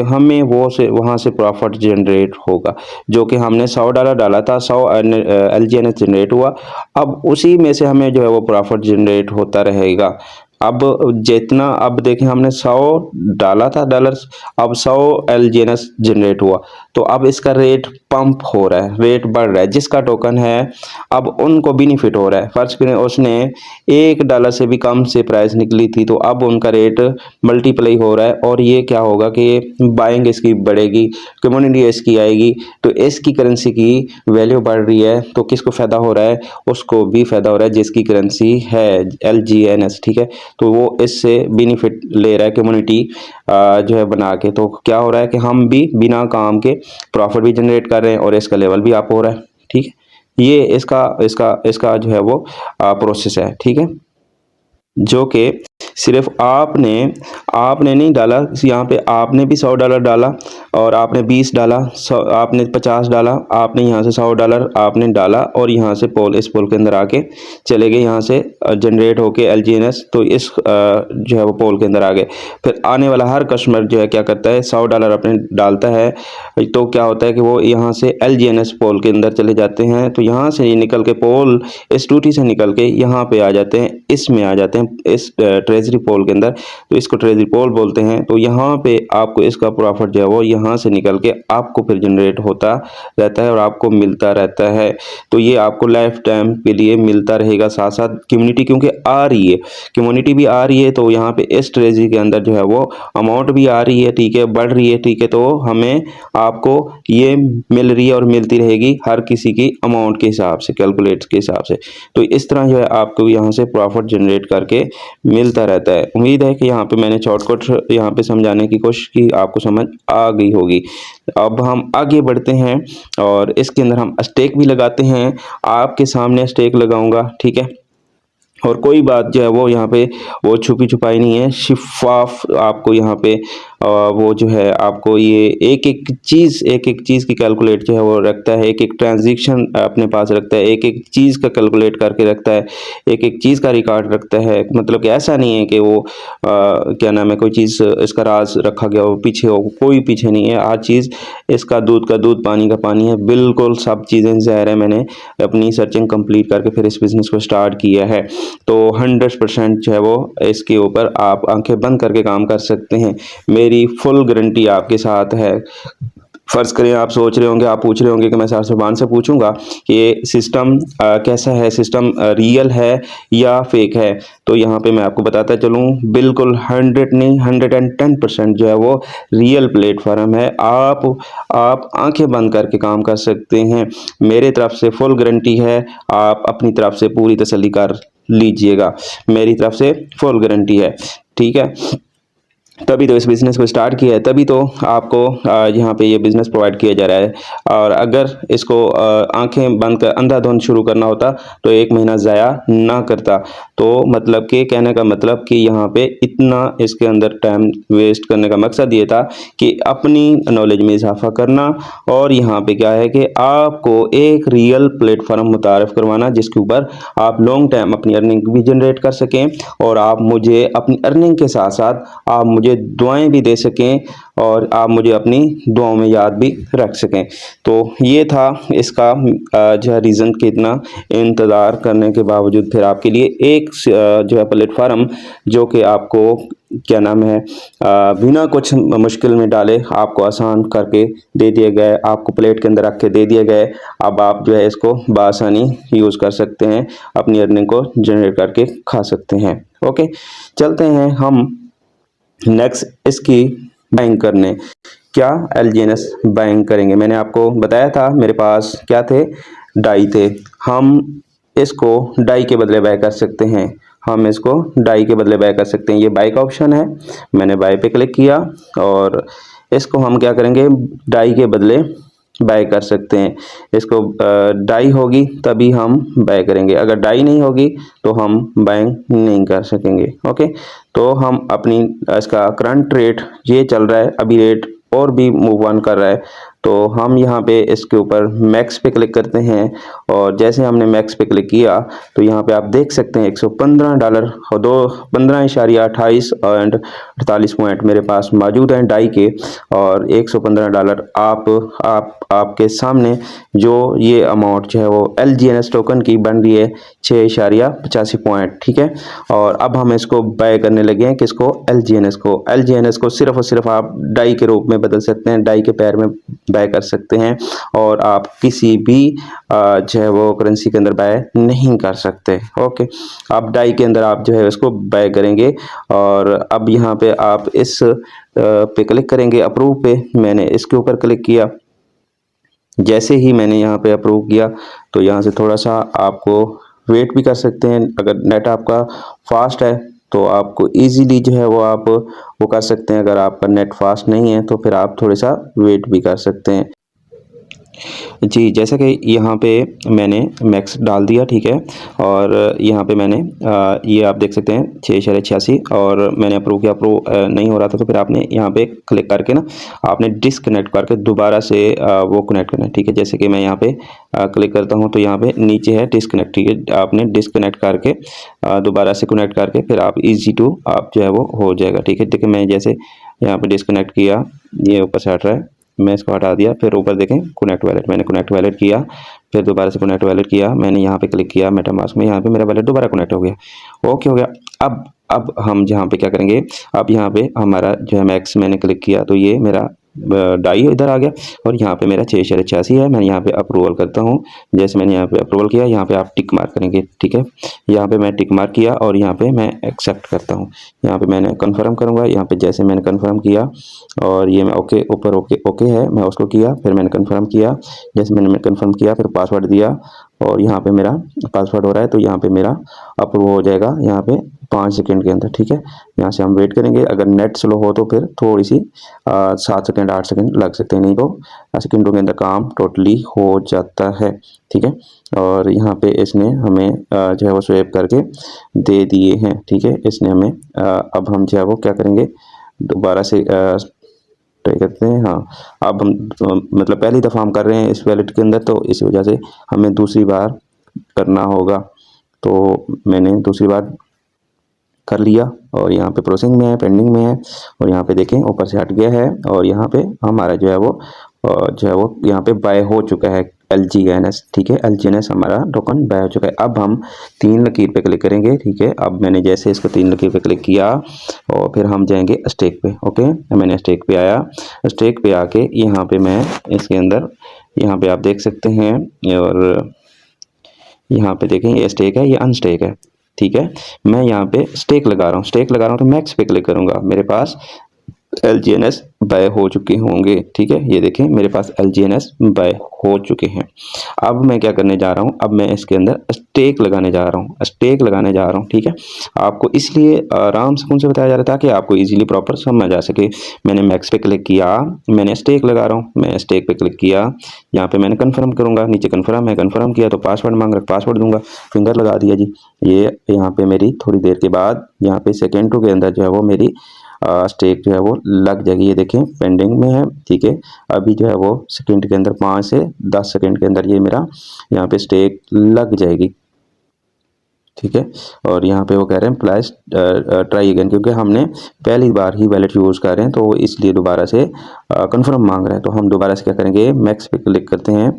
हमें वो से वहाँ से प्रॉफिट जनरेट होगा जो कि हमने $100 डाला था, 100 LGNS जनरेट हुआ। अब उसी में से हमें जो है वो प्रॉफिट जनरेट होता रहेगा। अब अब देखें हमने 100 डाला था डॉलर्स, अब 100 LGNS जनरेट हुआ तो अब इसका रेट पंप हो रहा है, रेट बढ़ रहा है। जिसका टोकन है अब उनको बेनिफिट हो रहा है। फर्ज करें उसने $1 से भी कम से प्राइस निकली थी तो अब उनका रेट मल्टीप्लाई हो रहा है और ये क्या होगा कि बाइंग इसकी बढ़ेगी, कम्युनिटी इसकी आएगी तो इसकी करेंसी की वैल्यू बढ़ रही है। तो किसको फ़ायदा हो रहा है? उसको भी फ़ायदा हो रहा है जिसकी करेंसी है LGNS, ठीक है। तो वो इससे बेनिफिट ले रहा है कम्युनिटी जो है बना के। तो क्या हो रहा है कि हम भी बिना काम के प्रॉफिट भी जनरेट कर रहे हैं और इसका लेवल भी अप हो रहा है, ठीक है। ये इसका जो है वो प्रोसेस है, ठीक है, जो कि सिर्फ आपने नहीं डाला, यहाँ पे आपने भी $100 डाला और आपने 20 डाला, आपने 50 डाला, आपने यहाँ से $100 आपने डाला और यहाँ से इस पोल के अंदर आके चले गए, यहाँ से जनरेट होके LGNS, तो इस जो है वो पोल के अंदर आ गए। फिर आने वाला हर कस्टमर जो है क्या करता है, $100 अपने डालता है, तो क्या होता है कि वो यहाँ से LGNS पोल के अंदर चले जाते हैं। तो यहाँ से निकल के पोल इस टूटी से निकल के यहाँ पे आ जाते हैं, इसमें आ जाते हैं, इस ट्रेजरी पोल के अंदर, तो इसको ट्रेजरी पोल बोलते हैं। तो यहाँ पे आपको इसका प्रॉफिट जो है वो यहाँ से निकल के आपको फिर जनरेट होता रहता है और आपको मिलता रहता है। तो ये आपको लाइफ टाइम के लिए मिलता रहेगा। साथ साथ कम्युनिटी क्योंकि आ रही है, कम्युनिटी भी आ रही है, तो यहाँ पे इस ट्रेजरी के अंदर जो है वो अमाउंट भी आ रही है, ठीक है, बढ़ रही है, ठीक है। तो हमें आपको ये मिल रही है और मिलती रहेगी हर किसी की अमाउंट के हिसाब से, कैलकुलेट के हिसाब से। तो इस तरह जो है आपको यहाँ से प्रॉफिट जनरेट करके मिलता रहता है। उम्मीद है कि यहाँ पे मैंने शॉर्टकट यहाँ पे समझाने की कोशिश की, आपको समझ आ गई होगी। अब हम आगे बढ़ते हैं और इसके अंदर हम स्टेक भी लगाते हैं। आपके सामने स्टेक लगाऊंगा, ठीक है, और कोई बात जो है वो यहाँ पे वो छुपी छुपाई नहीं है, शिफाफ आपको यहाँ पे वो जो है आपको ये एक एक चीज़ की कैलकुलेट जो है वो रखता है, एक एक ट्रांजैक्शन अपने पास रखता है, एक एक चीज़ का कैलकुलेट करके रखता है, एक एक चीज़ का रिकॉर्ड रखता है। मतलब कि ऐसा नहीं है कि वो क्या नाम है, कोई चीज़ इसका राज रखा गया हो, पीछे हो, कोई पीछे नहीं है। हर चीज़ इसका दूध का दूध, पानी का पानी है, बिल्कुल सब चीज़ें ज़ाहिर है। मैंने अपनी सर्चिंग कंप्लीट करके फिर इस बिज़नेस को स्टार्ट किया है, तो 100% जो है वो इसके ऊपर आप आंखें बंद करके काम कर सकते हैं। मेरी फुल गारंटी आपके साथ है। फ़र्ज़ करें आप सोच रहे होंगे, आप पूछ रहे होंगे कि मैं सर सुभान से पूछूंगा कि ये सिस्टम कैसा है, सिस्टम रियल है या फेक है। तो यहाँ पे मैं आपको बताता चलूँ, बिल्कुल 100 नहीं 110% जो है वो रियल प्लेटफॉर्म है। आप आंखें बंद करके काम कर सकते हैं। मेरे तरफ से फुल गारंटी है, आप अपनी तरफ से पूरी तसल्ली कर लीजिएगा। मेरी तरफ से फुल गारंटी है, ठीक है। तभी तो इस बिज़नेस को स्टार्ट किया है, तभी तो आपको यहाँ पे ये बिज़नेस प्रोवाइड किया जा रहा है। और अगर इसको आंखें बंद कर अंधाधुंध शुरू करना होता तो 1 महीना ज़ाया ना करता। तो मतलब कि कहने का मतलब कि यहाँ पे इतना इसके अंदर टाइम वेस्ट करने का मकसद ये था कि अपनी नॉलेज में इजाफा करना, और यहाँ पे क्या है कि आपको एक रियल प्लेटफॉर्म मुतारफ़ करवाना जिसके ऊपर आप लॉन्ग टाइम अपनी अर्निंग भी जनरेट कर सकें, और आप मुझे अपनी अर्निंग के साथ साथ आप मुझे दुआएं भी दे सकें और आप मुझे अपनी दुआओं में याद भी रख सकें। तो ये था इसका जो है रीज़न कि इतना इंतज़ार करने के बावजूद फिर आपके लिए एक जो है प्लेटफार्म जो कि आपको क्या नाम है बिना कुछ मुश्किल में डाले आपको आसान करके दे दिए गए, आपको प्लेट के अंदर रख के दे दिए गए। अब आप जो है इसको बआसानी यूज़ कर सकते हैं, अपनी अर्निंग को जनरेट करके खा सकते हैं। ओके, चलते हैं हम नेक्स्ट इसकी बाइंग करने। क्या LGNS बाइंग करेंगे। मैंने आपको बताया था मेरे पास क्या थे, डाई थे। हम इसको डाई के बदले बाय कर सकते हैं, हम इसको डाई के बदले बाय कर सकते हैं। ये बाय का ऑप्शन है, मैंने बाय पे क्लिक किया और इसको हम क्या करेंगे, डाई के बदले बाय कर सकते हैं। इसको डाई होगी तभी हम बाय करेंगे, अगर डाई नहीं होगी तो हम बाय नहीं कर सकेंगे। ओके, तो हम अपनी इसका करंट रेट ये चल रहा है, अभी रेट और भी मूव ऑन कर रहा है, तो हम यहाँ पे इसके ऊपर मैक्स पे क्लिक करते हैं और जैसे हमने मैक्स पे क्लिक किया तो यहाँ पे आप देख सकते हैं $115 और 15.28 एंड 48 पॉइंट मेरे पास मौजूद हैं डाई के, और $115 आपके सामने जो ये अमाउंट जो है वो LGNS टोकन की बन रही है 6.85 पॉइंट, ठीक है। और अब हम इसको बाय करने लगे हैं, किसको, LGNS को सिर्फ और सिर्फ आप डाई के रूप में बदल सकते हैं, डाई के पैर में बाय कर सकते हैं, और आप किसी भी जो है वो करेंसी के अंदर बाय नहीं कर सकते। ओके, आप डाई के अंदर आप जो है इसको बाय करेंगे, और अब यहाँ पे आप इस पे क्लिक करेंगे अप्रूव पे। मैंने इसके ऊपर क्लिक किया, जैसे ही मैंने यहाँ पे अप्रूव किया तो यहाँ से थोड़ा सा आपको वेट भी कर सकते हैं। अगर नेट आपका फास्ट है तो आपको इजीली जो है वो आप वो कर सकते हैं, अगर आपका नेट फास्ट नहीं है तो फिर आप थोड़ा सा वेट भी कर सकते हैं। जी, जैसा कि यहाँ पे मैंने मैक्स डाल दिया, ठीक है। और यहाँ पे मैंने ये आप देख सकते हैं 6.86 और मैंने अप्रूव किया, अप्रूव नहीं हो रहा था, तो फिर आपने यहाँ पे क्लिक करके ना आपने डिस्कनेक्ट करके दोबारा से वो कनेक्ट करना है, ठीक है। जैसे कि मैं यहाँ पे क्लिक करता हूँ तो यहाँ पे नीचे है डिस्कनेक्ट, ठीक है। आपने डिस्कनेक्ट करके दोबारा से कनेक्ट करके फिर आप ईजी टू आप जो है वो हो जाएगा, ठीक है। देखिए मैं जैसे यहाँ पे डिस्कनेक्ट किया, ये ऊपर से हट रहा है, मैं इसको हटा दिया, फिर ऊपर देखें कनेक्ट वैलेट, मैंने कनेक्ट वैलेट किया, फिर दोबारा से कनेक्ट वैलेट किया, मैंने यहाँ पे क्लिक किया मेटामास्क में, यहाँ पे मेरा वैलेट दोबारा कनेक्ट हो गया, ओके हो गया। अब हम जहाँ पे क्या करेंगे, अब यहाँ पे हमारा जो है मैक्स मैंने क्लिक किया तो ये मेरा डाई इधर आ गया और यहाँ पे मेरा 6.86 है। मैं यहाँ पे अप्रूवल करता हूँ, जैसे मैंने यहाँ पे अप्रूवल किया, यहाँ पे आप टिक मार्क करेंगे, ठीक है। यहाँ पे मैं टिक मार्क किया और यहाँ पे मैं एक्सेप्ट करता हूँ, यहाँ पे मैंने कन्फर्म करूँगा। यहाँ पे जैसे मैंने कन्फर्म किया और ये मैं ओके ऊपर ओके है, मैं उसको किया, फिर मैंने कन्फर्म किया, जैसे मैंने कन्फर्म किया फिर पासवर्ड दिया और यहाँ पे मेरा पासवर्ड हो रहा है, तो यहाँ पे मेरा अप्रूव हो जाएगा यहाँ पे 5 सेकंड के अंदर, ठीक है। यहाँ से हम वेट करेंगे, अगर नेट स्लो हो तो फिर थोड़ी सी 7 सेकंड 8 सेकंड लग सकते हैं, नहीं तो सेकंडों के अंदर काम टोटली हो जाता है, ठीक है। और यहाँ पे इसने हमें जो है वो स्वेप करके दे दिए हैं, ठीक है। इसने हमें अब हम जो है वो क्या करेंगे, दोबारा से ट्राई करते हैं। हाँ, अब हम मतलब पहली दफ़ा हम कर रहे हैं इस वैलेट के अंदर, तो इस वजह से हमें दूसरी बार करना होगा। तो मैंने दूसरी बार कर लिया और यहाँ पे प्रोसेसिंग में है, पेंडिंग में है और यहाँ पे देखें ऊपर से हट गया है और यहाँ पे हमारा जो है वो यहाँ पे बाय हो चुका है LGNS, ठीक है। LGNS हमारा टोकन बाय हो चुका है। अब हम 3 लकीर पे क्लिक करेंगे, ठीक है। अब मैंने जैसे इसको 3 लकीर पे क्लिक किया और फिर हम जाएंगे स्टेक पे, ओके। मैंने स्टेक पे आया, स्टेक पे आके यहाँ पे मैं इसके अंदर यहाँ पे आप देख सकते हैं और यहाँ पे देखें ये स्टेक है, ये अनस्टेक है, ठीक है। मैं यहाँ पे स्टेक लगा रहा हूँ, स्टेक लगा रहा हूँ तो मैक्स पे क्लिक करूँगा, मेरे पास LGNS बाय हो चुके होंगे, ठीक है। ये देखें मेरे पास LGNS बाय हो चुके हैं। अब मैं क्या करने जा रहा हूँ, अब मैं इसके अंदर स्टेक लगाने जा रहा हूँ, स्टेक लगाने जा रहा हूँ, ठीक है। आपको इसलिए आराम से बताया जा रहा था ताकि आपको इजीली प्रॉपर समझ आ सके। मैंने मैक्स पे क्लिक किया, मैंने स्टेक लगा रहा हूँ, मैं स्टेक पे क्लिक किया, यहाँ पे मैंने कन्फर्म करूँगा, नीचे कन्फर्म है, कन्फर्म किया तो पासवर्ड मांग रहा, पासवर्ड दूंगा, फिंगर लगा दिया जी। ये यहाँ पे मेरी थोड़ी देर के बाद यहाँ पे सेकेंडों के अंदर जो है वो मेरी स्टेक जो है वो लग जाएगी। ये देखें पेंडिंग में है, ठीक है। अभी जो है वो सेकंड के अंदर 5 से 10 सेकंड के अंदर ये मेरा यहाँ पे स्टेक लग जाएगी, ठीक है। और यहाँ पे वो कह रहे हैं प्लस ट्राई अगेन, क्योंकि हमने पहली बार ही वैलेट यूज़ कर रहे हैं तो इसलिए दोबारा से कंफर्म मांग रहे हैं। तो हम दोबारा से क्या करेंगे, मैक्स पे क्लिक करते हैं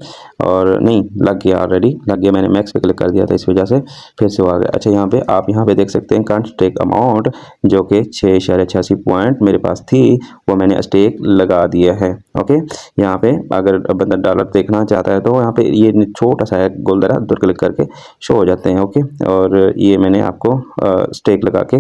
और नहीं लग गया, ऑलरेडी लग गया, मैंने मैक्स पे क्लिक कर दिया था इस वजह से फिर से वो आ गया। अच्छा यहाँ पे आप यहाँ पे देख सकते हैं कांट स्टेक अमाउंट जो कि 6.86 पॉइंट मेरे पास थी वो मैंने स्टेक लगा दिया है, ओके। यहाँ पे अगर बंदा डॉलर देखना चाहता है तो यहाँ पे ये छोटा सा है गोल दरा, उधर क्लिक करके शो हो जाते हैं, ओके। और ये मैंने आपको स्टेक लगा के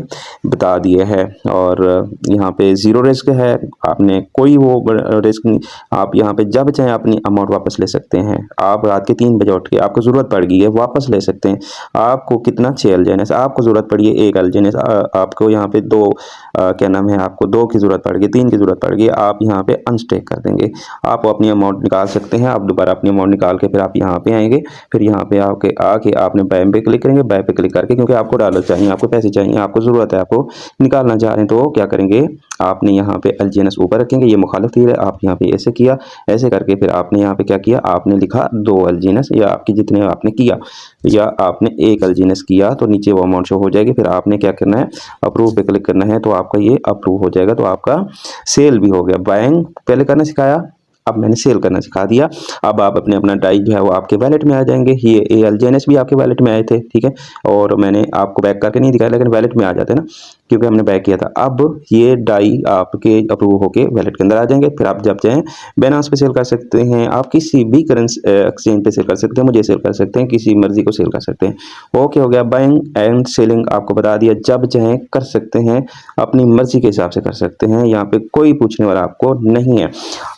बता दिया है। और यहाँ पे ज़ीरो रिस्क है, आपने कोई वो रिस्क नहीं, आप यहाँ पे जब चाहें अपनी अमाउंट वापस ले सकते हैं। आप रात के 3 बजे उठ के आपको ज़रूरत पड़ गई है वापस ले सकते हैं। आपको कितना 6 LGNS आपको ज़रूरत पड़ी है, 1 LGNS आपको यहाँ पे 2 क्या नाम है, आपको 2 की ज़रूरत पड़ गई, 3 की ज़रूरत पड़ गई, आप यहाँ पे अनस्टेक कर देंगे, आप अपनी अमाउंट निकाल सकते हैं। आप दोबारा अपनी अमाउंट निकाल के फिर आप यहाँ पे आएंगे, फिर यहाँ पे आके आपने बाय पे क्लिक करेंगे, बाय पे क्लिक करके, क्योंकि आपको डॉलर चाहिए, आपको पैसे चाहिए, आपको ज़रूरत है, आपको निकालना चाह रहे हैं, तो क्या करेंगे, आपने यहाँ पे LGNS ऊपर रखेंगे, ये मुखालिफ तीर है, आप यहाँ पे ऐसे किया, ऐसे करके फिर आपने यहाँ पे क्या किया, आपने लिखा 2 LGNS या आपकी जितने आपने किया, या आपने 1 LGNS किया तो नीचे वो अमाउंट शो हो जाएगी। फिर आपने क्या करना है, अप्रूव पे क्लिक करना है, तो आपका ये अप्रूव हो जाएगा, तो आपका सेल भी हो गया। बाइंग पहले करना सिखाया, अब मैंने सेल करना सिखा दिया। अब आप अपना डाई जो है वो आपके वैलेट में आ जाएंगे। ये LGNS भी आपके वैलेट में आए थे, ठीक है। और मैंने आपको बैक करके नहीं दिखाया, लेकिन वैलेट में आ जाते हैं ना, क्योंकि हमने बैक किया था। अब ये डाई आपके अप्रूव होके वैलेट के अंदर आ जाएंगे। फिर आप जब चाहें बाइनेंस पे सेल कर सकते हैं, आप किसी भी करेंसी एक्सचेंज पे सेल कर सकते हैं, मुझे सेल कर सकते हैं, किसी मर्जी को सेल कर सकते हैं। ओके हो गया, बाइंग एंड सेलिंग आपको बता दिया, जब चाहें कर सकते हैं, अपनी मर्जी के हिसाब से कर सकते हैं, यहाँ पे कोई पूछने वाला आपको नहीं है।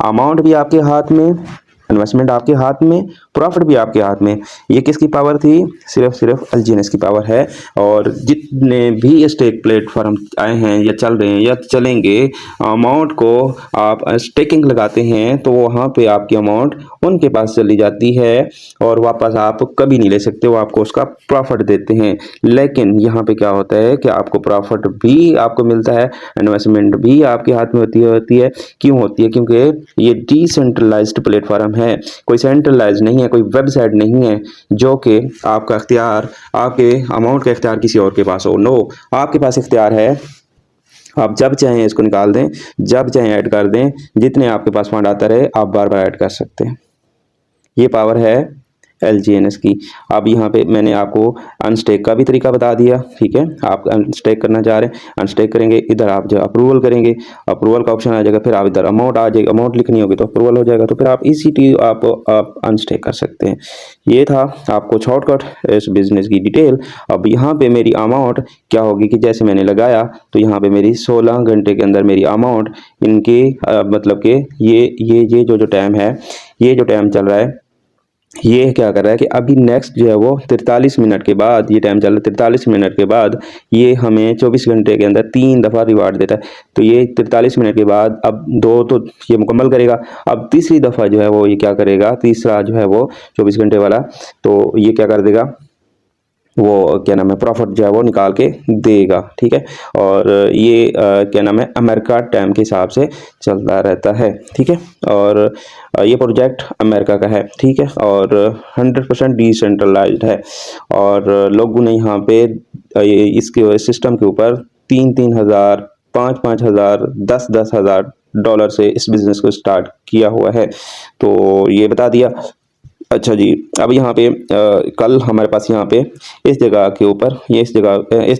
अमाउंट भी आपके हाथ में इन्वेस्टमेंट आपके हाथ में, प्रॉफिट भी आपके हाथ में। ये किसकी पावर थी? सिर्फ एलजीएनएस की पावर है। और जितने भी स्टेक प्लेटफॉर्म आए हैं या चल रहे हैं या चलेंगे, अमाउंट को आप स्टेकिंग लगाते हैं तो वहाँ पे आपकी अमाउंट उनके पास चली जाती है और वापस आप कभी नहीं ले सकते, वो आपको उसका प्रॉफिट देते हैं। लेकिन यहाँ पे क्या होता है कि आपको प्रॉफिट भी आपको मिलता है, इन्वेस्टमेंट भी आपके हाथ में होती है। क्यों होती है? क्योंकि ये डिसेंट्रलाइज्ड प्लेटफॉर्म है, कोई सेंट्रलाइज नहीं है, कोई वेबसाइट नहीं है जो कि आपका इख्तियार, आपके अमाउंट का इख्तियार किसी और के पास हो। नो, आपके पास इख्तियार है, आप जब चाहें इसको निकाल दें, जब चाहें ऐड कर दें, जितने आपके पास फंड आता रहे आप बार बार ऐड कर सकते हैं। ये पावर है एलजीएनएस की। अब यहाँ पे मैंने आपको अनस्टेक का भी तरीका बता दिया, ठीक है। आप अनस्टेक करना चाह रहे हैं, अनस्टेक करेंगे, इधर आप जो अप्रूवल करेंगे, अप्रूवल का ऑप्शन आ जाएगा, फिर आप इधर अमाउंट आ जाएगी, अमाउंट लिखनी होगी तो अप्रूवल हो जाएगा, तो फिर आप इसी आप अनस्टेक कर सकते हैं। ये था आपको शॉर्टकट इस बिजनेस की डिटेल। अब यहाँ पे मेरी अमाउंट क्या होगी कि जैसे मैंने लगाया तो यहाँ पे मेरी 16 घंटे के अंदर मेरी अमाउंट इनके मतलब कि ये जो टाइम है, ये जो टाइम चल रहा है, ये क्या कर रहा है कि अभी नेक्स्ट जो है वो 43 मिनट के बाद, ये टाइम चल रहा है 43 मिनट के बाद, ये हमें 24 घंटे के अंदर 3 दफ़ा रिवार्ड देता है। तो ये 43 मिनट के बाद अब 2 तो ये मुकम्मल करेगा, अब तीसरी दफ़ा जो है वो ये क्या करेगा, तीसरा जो है वो 24 घंटे वाला, तो ये क्या कर देगा, वो क्या नाम है, प्रॉफिट जो है वो निकाल के देगा, ठीक है। और ये क्या नाम है, अमेरिका टाइम के हिसाब से चलता रहता है, ठीक है। और ये प्रोजेक्ट अमेरिका का है, ठीक है, और 100% डिसेंट्रलाइज्ड है। और लोगों ने यहाँ पे इसके सिस्टम के ऊपर 3-3 हज़ार, 5-5 हज़ार, 10-10 हज़ार डॉलर से इस बिज़नेस को स्टार्ट किया हुआ है। तो ये बता दिया। अच्छा जी, अब यहाँ पे कल हमारे पास यहाँ पे इस जगह के ऊपर, ये इस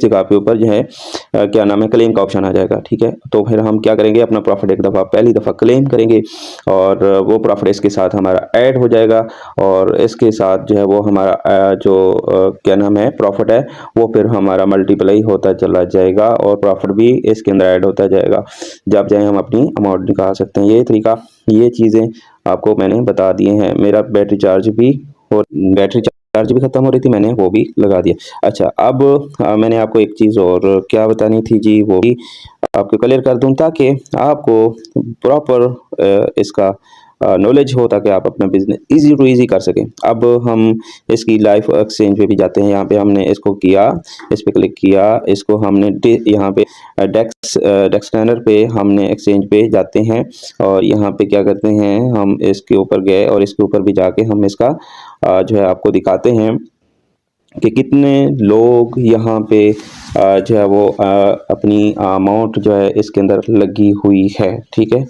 जगह के ऊपर जो है क्या नाम है, क्लेम का ऑप्शन आ जाएगा, ठीक है। तो फिर हम क्या करेंगे, अपना प्रॉफिट एक दफ़ा पहली दफ़ा क्लेम करेंगे और वो प्रॉफिट इसके साथ हमारा ऐड हो जाएगा और इसके साथ जो है वो हमारा जो क्या नाम है प्रॉफिट है वो फिर हमारा मल्टीप्लाई होता चला जाएगा और प्रॉफिट भी इसके अंदर ऐड होता जाएगा। जब चाहे हम अपनी अमाउंट निकाल सकते हैं। ये तरीका, ये चीज़ें आपको मैंने बता दिए हैं। मेरा बैटरी चार्ज भी ख़त्म हो रही थी, मैंने वो भी लगा दिया। अच्छा, अब मैंने आपको एक चीज़ और क्या बतानी थी जी, वो भी आपको क्लियर कर दूं ताकि आपको प्रॉपर इसका नॉलेज हो, ताकि आप अपना बिजनेस इजी टू इजी कर सकें। अब हम इसकी लाइव एक्सचेंज पे भी जाते हैं। यहाँ पे हमने इसको किया, इस पे क्लिक किया, इसको हमने यहाँ पे डेक्सटर्नर पे हमने एक्सचेंज पे जाते हैं और यहाँ पे क्या करते हैं, हम इसके ऊपर गए और इसके ऊपर भी जाके हम इसका जो है आपको दिखाते हैं कि कितने लोग यहाँ पे जो है वो अपनी अमाउंट जो है इसके अंदर लगी हुई है, ठीक है।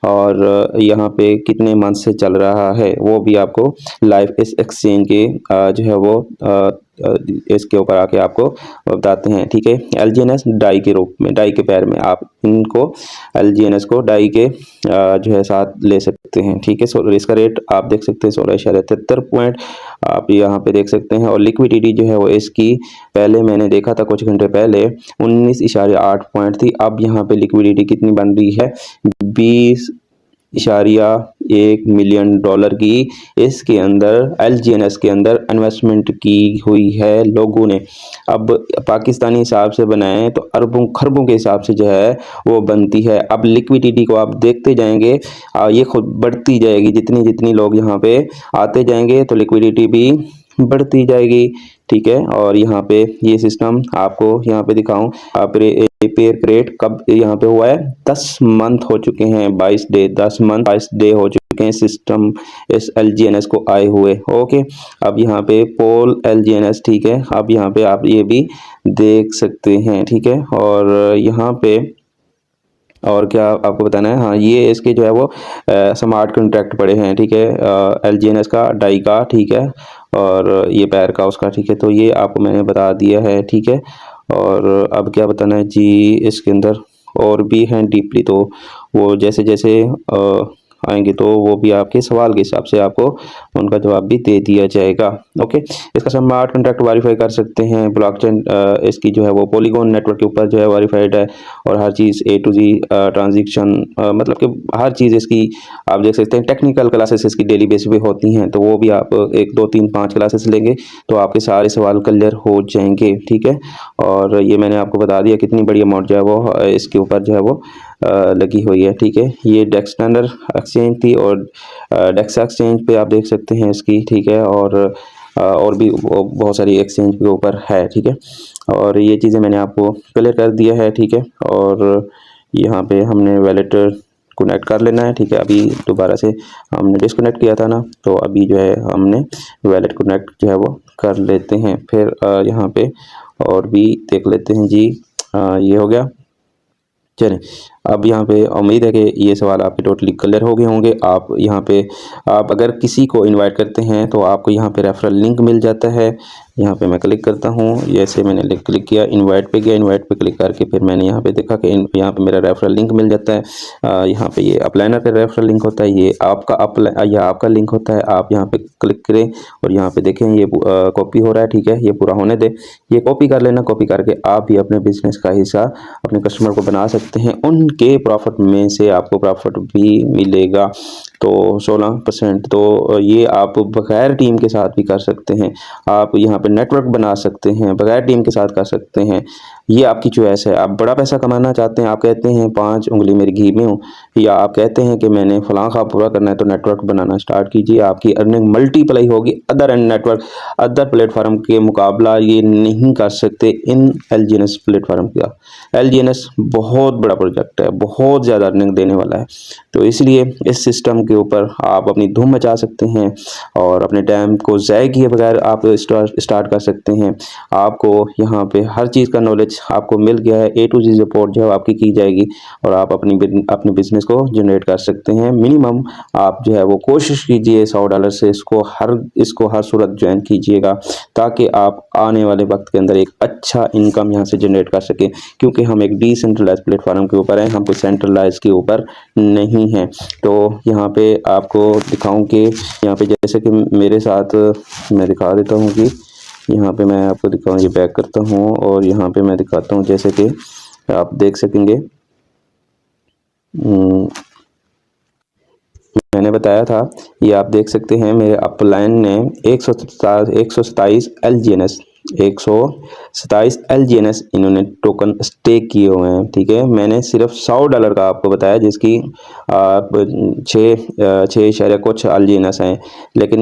और यहाँ पे कितने मंथ से चल रहा है वो भी आपको लाइव इस एक्सचेंज के जो है वो इसके ऊपर आके आपको बताते हैं, ठीक है। एलजीएनएस डाई के रूप में, डाई के पैर में आप इनको एलजीएनएस को डाई के जो है साथ ले सकते हैं, ठीक है। इसका रेट आप देख सकते हैं 16.73 पॉइंट आप यहाँ पे देख सकते हैं। और लिक्विडिटी जो है वो इसकी पहले मैंने देखा था कुछ घंटे पहले 19.8 पॉइंट थी। अब यहाँ पे लिक्विडिटी कितनी बन रही है, 20.1 मिलियन डॉलर की इसके अंदर एलजीएनएस के अंदर इन्वेस्टमेंट की हुई है लोगों ने। अब पाकिस्तानी हिसाब से बनाएं तो अरबों खरबों के हिसाब से जो है वो बनती है। अब लिक्विडिटी को आप देखते जाएंगे, ये खुद बढ़ती जाएगी, जितनी जितनी लोग यहाँ पे आते जाएंगे तो लिक्विडिटी भी बढ़ती जाएगी, ठीक है। और यहाँ पे ये सिस्टम आपको यहाँ पे दिखाऊं, आप पेयर क्रेट कब यहाँ पे हुआ है, 10 मंथ हो चुके हैं, 22 डे, 10 मंथ 22 डे हो चुके हैं सिस्टम इस एलजीएनएस को आए हुए। ओके, अब यहाँ पे पोल एलजीएनएस, ठीक है। अब यहाँ पे आप ये भी देख सकते हैं, ठीक है। और यहाँ पे और क्या आपको बताना है, हाँ, ये इसके जो है वो स्मार्ट कॉन्ट्रैक्ट पड़े हैं, ठीक है, एलजीएनएस का, डाई का, ठीक है, और ये पैर का उसका, ठीक है। तो ये आपको मैंने बता दिया है, ठीक है। और अब क्या बताना है जी, इसके अंदर और भी हैं डीपली, तो वो जैसे जैसे आएंगे तो वो भी आपके सवाल के हिसाब से आपको उनका जवाब भी दे दिया जाएगा। ओके, इसका स्मार्ट कॉन्ट्रैक्ट वेरीफाई कर सकते हैं, ब्लॉकचेन इसकी जो है वो पॉलीगॉन नेटवर्क के ऊपर जो है वेरीफाइड है, और हर चीज़ A to Z ट्रांजेक्शन, मतलब कि हर चीज़ इसकी आप देख सकते हैं। टेक्निकल क्लासेस इसकी डेली बेसिस पे होती हैं, तो वो भी आप 1 2 3 5 क्लासेस लेंगे तो आपके सारे सवाल क्लियर हो जाएंगे। ठीक है, और ये मैंने आपको बता दिया कितनी बड़ी अमाउंट जो है वो इसके ऊपर जो है वो लगी हुई है। ठीक है, ये डेक्स स्टैंडर्ड एक्सचेंज थी, और डेक्स एक्सचेंज पे आप देख सकते हैं इसकी। ठीक है, और भी बहुत सारी एक्सचेंज के ऊपर है। ठीक है, और ये चीज़ें मैंने आपको क्लियर कर दिया है। ठीक है, और यहाँ पे हमने वैलेट कनेक्ट कर लेना है। ठीक है, अभी दोबारा से हमने डिस्कनेक्ट किया था ना, तो अभी जो है हमने वैलेट कनेक्ट जो है वो कर लेते हैं। फिर यहाँ पे और भी देख लेते हैं जी। ये हो गया। चलें, अब यहाँ पे उम्मीद है कि ये सवाल आपके टोटली क्लियर हो गए होंगे। आप यहाँ पे आप अगर किसी को इनवाइट करते हैं तो आपको यहाँ पे रेफरल लिंक मिल जाता है। यहाँ पे मैं क्लिक करता हूँ, जैसे मैंने क्लिक किया, इनवाइट पे गया, इनवाइट पे क्लिक करके फिर मैंने यहाँ पे देखा कि यहाँ पे मेरा रेफरल लिंक मिल जाता है। यहाँ पे ये अपलाइनर का रेफरल लिंक होता है, ये आपका लिंक होता है। आप यहाँ पे क्लिक करें और यहाँ पे देखें ये कॉपी हो रहा है। ठीक है, ये पूरा होने दे, ये कॉपी कर लेना। कॉपी करके आप भी अपने बिजनेस का हिस्सा अपने कस्टमर को बना सकते हैं, उनके प्रॉफिट में से आपको प्रॉफिट भी मिलेगा। तो 16%, तो ये आप बगैर टीम के साथ भी कर सकते हैं। आप यहाँ पे नेटवर्क बना सकते हैं, बगैर टीम के साथ कर सकते हैं। ये आपकी चॉइस है। आप बड़ा पैसा कमाना चाहते हैं, आप कहते हैं 5 उंगली मेरी घी में हो, या आप कहते हैं कि मैंने फलां ख्वाब पूरा करना है, तो नेटवर्क बनाना स्टार्ट कीजिए। आपकी अर्निंग मल्टीप्लाई होगी। अदर नेटवर्क, अदर प्लेटफार्म के मुकाबला ये नहीं कर सकते इन LGNS प्लेटफार्म का। LGNS बहुत बड़ा प्रोजेक्ट है, बहुत ज़्यादा अर्निंग देने वाला है, तो इसलिए इस सिस्टम के ऊपर आप अपनी धूम मचा सकते हैं और अपने टाइम को ज़ाय किए बगैर आप स्टार्ट कर सकते हैं। आपको यहाँ पे हर चीज़ का नॉलेज आपको मिल गया है। A to Z सपोर्ट जो है आपकी की जाएगी और आप अपने बिजनेस को जनरेट कर सकते हैं। मिनिमम आप जो है वो कोशिश कीजिए $100 से इसको हर सूरत ज्वाइन कीजिएगा, ताकि आप आने वाले वक्त के अंदर एक अच्छा इनकम यहाँ से जनरेट कर सके, क्योंकि हम एक डिसेंट्रलाइज प्लेटफॉर्म के ऊपर हैं, हम कोई सेंट्रलाइज के ऊपर नहीं हैं। तो यहाँ पे आपको दिखाऊं कि यहाँ पे जैसे कि मेरे साथ मैं दिखा देता हूँ कि यहाँ पे मैं आपको दिखाऊं, ये बैक करता हूँ और यहाँ पे मैं दिखाता हूँ, जैसे कि आप देख सकेंगे। मैंने बताया था, ये आप देख सकते हैं मेरे अपलाइन ने 127 LGNS इन्होंने टोकन स्टेक किए हुए हैं। ठीक है, मैंने सिर्फ $100 का आपको बताया, जिसकी 6 कुछ LGNS हैं, लेकिन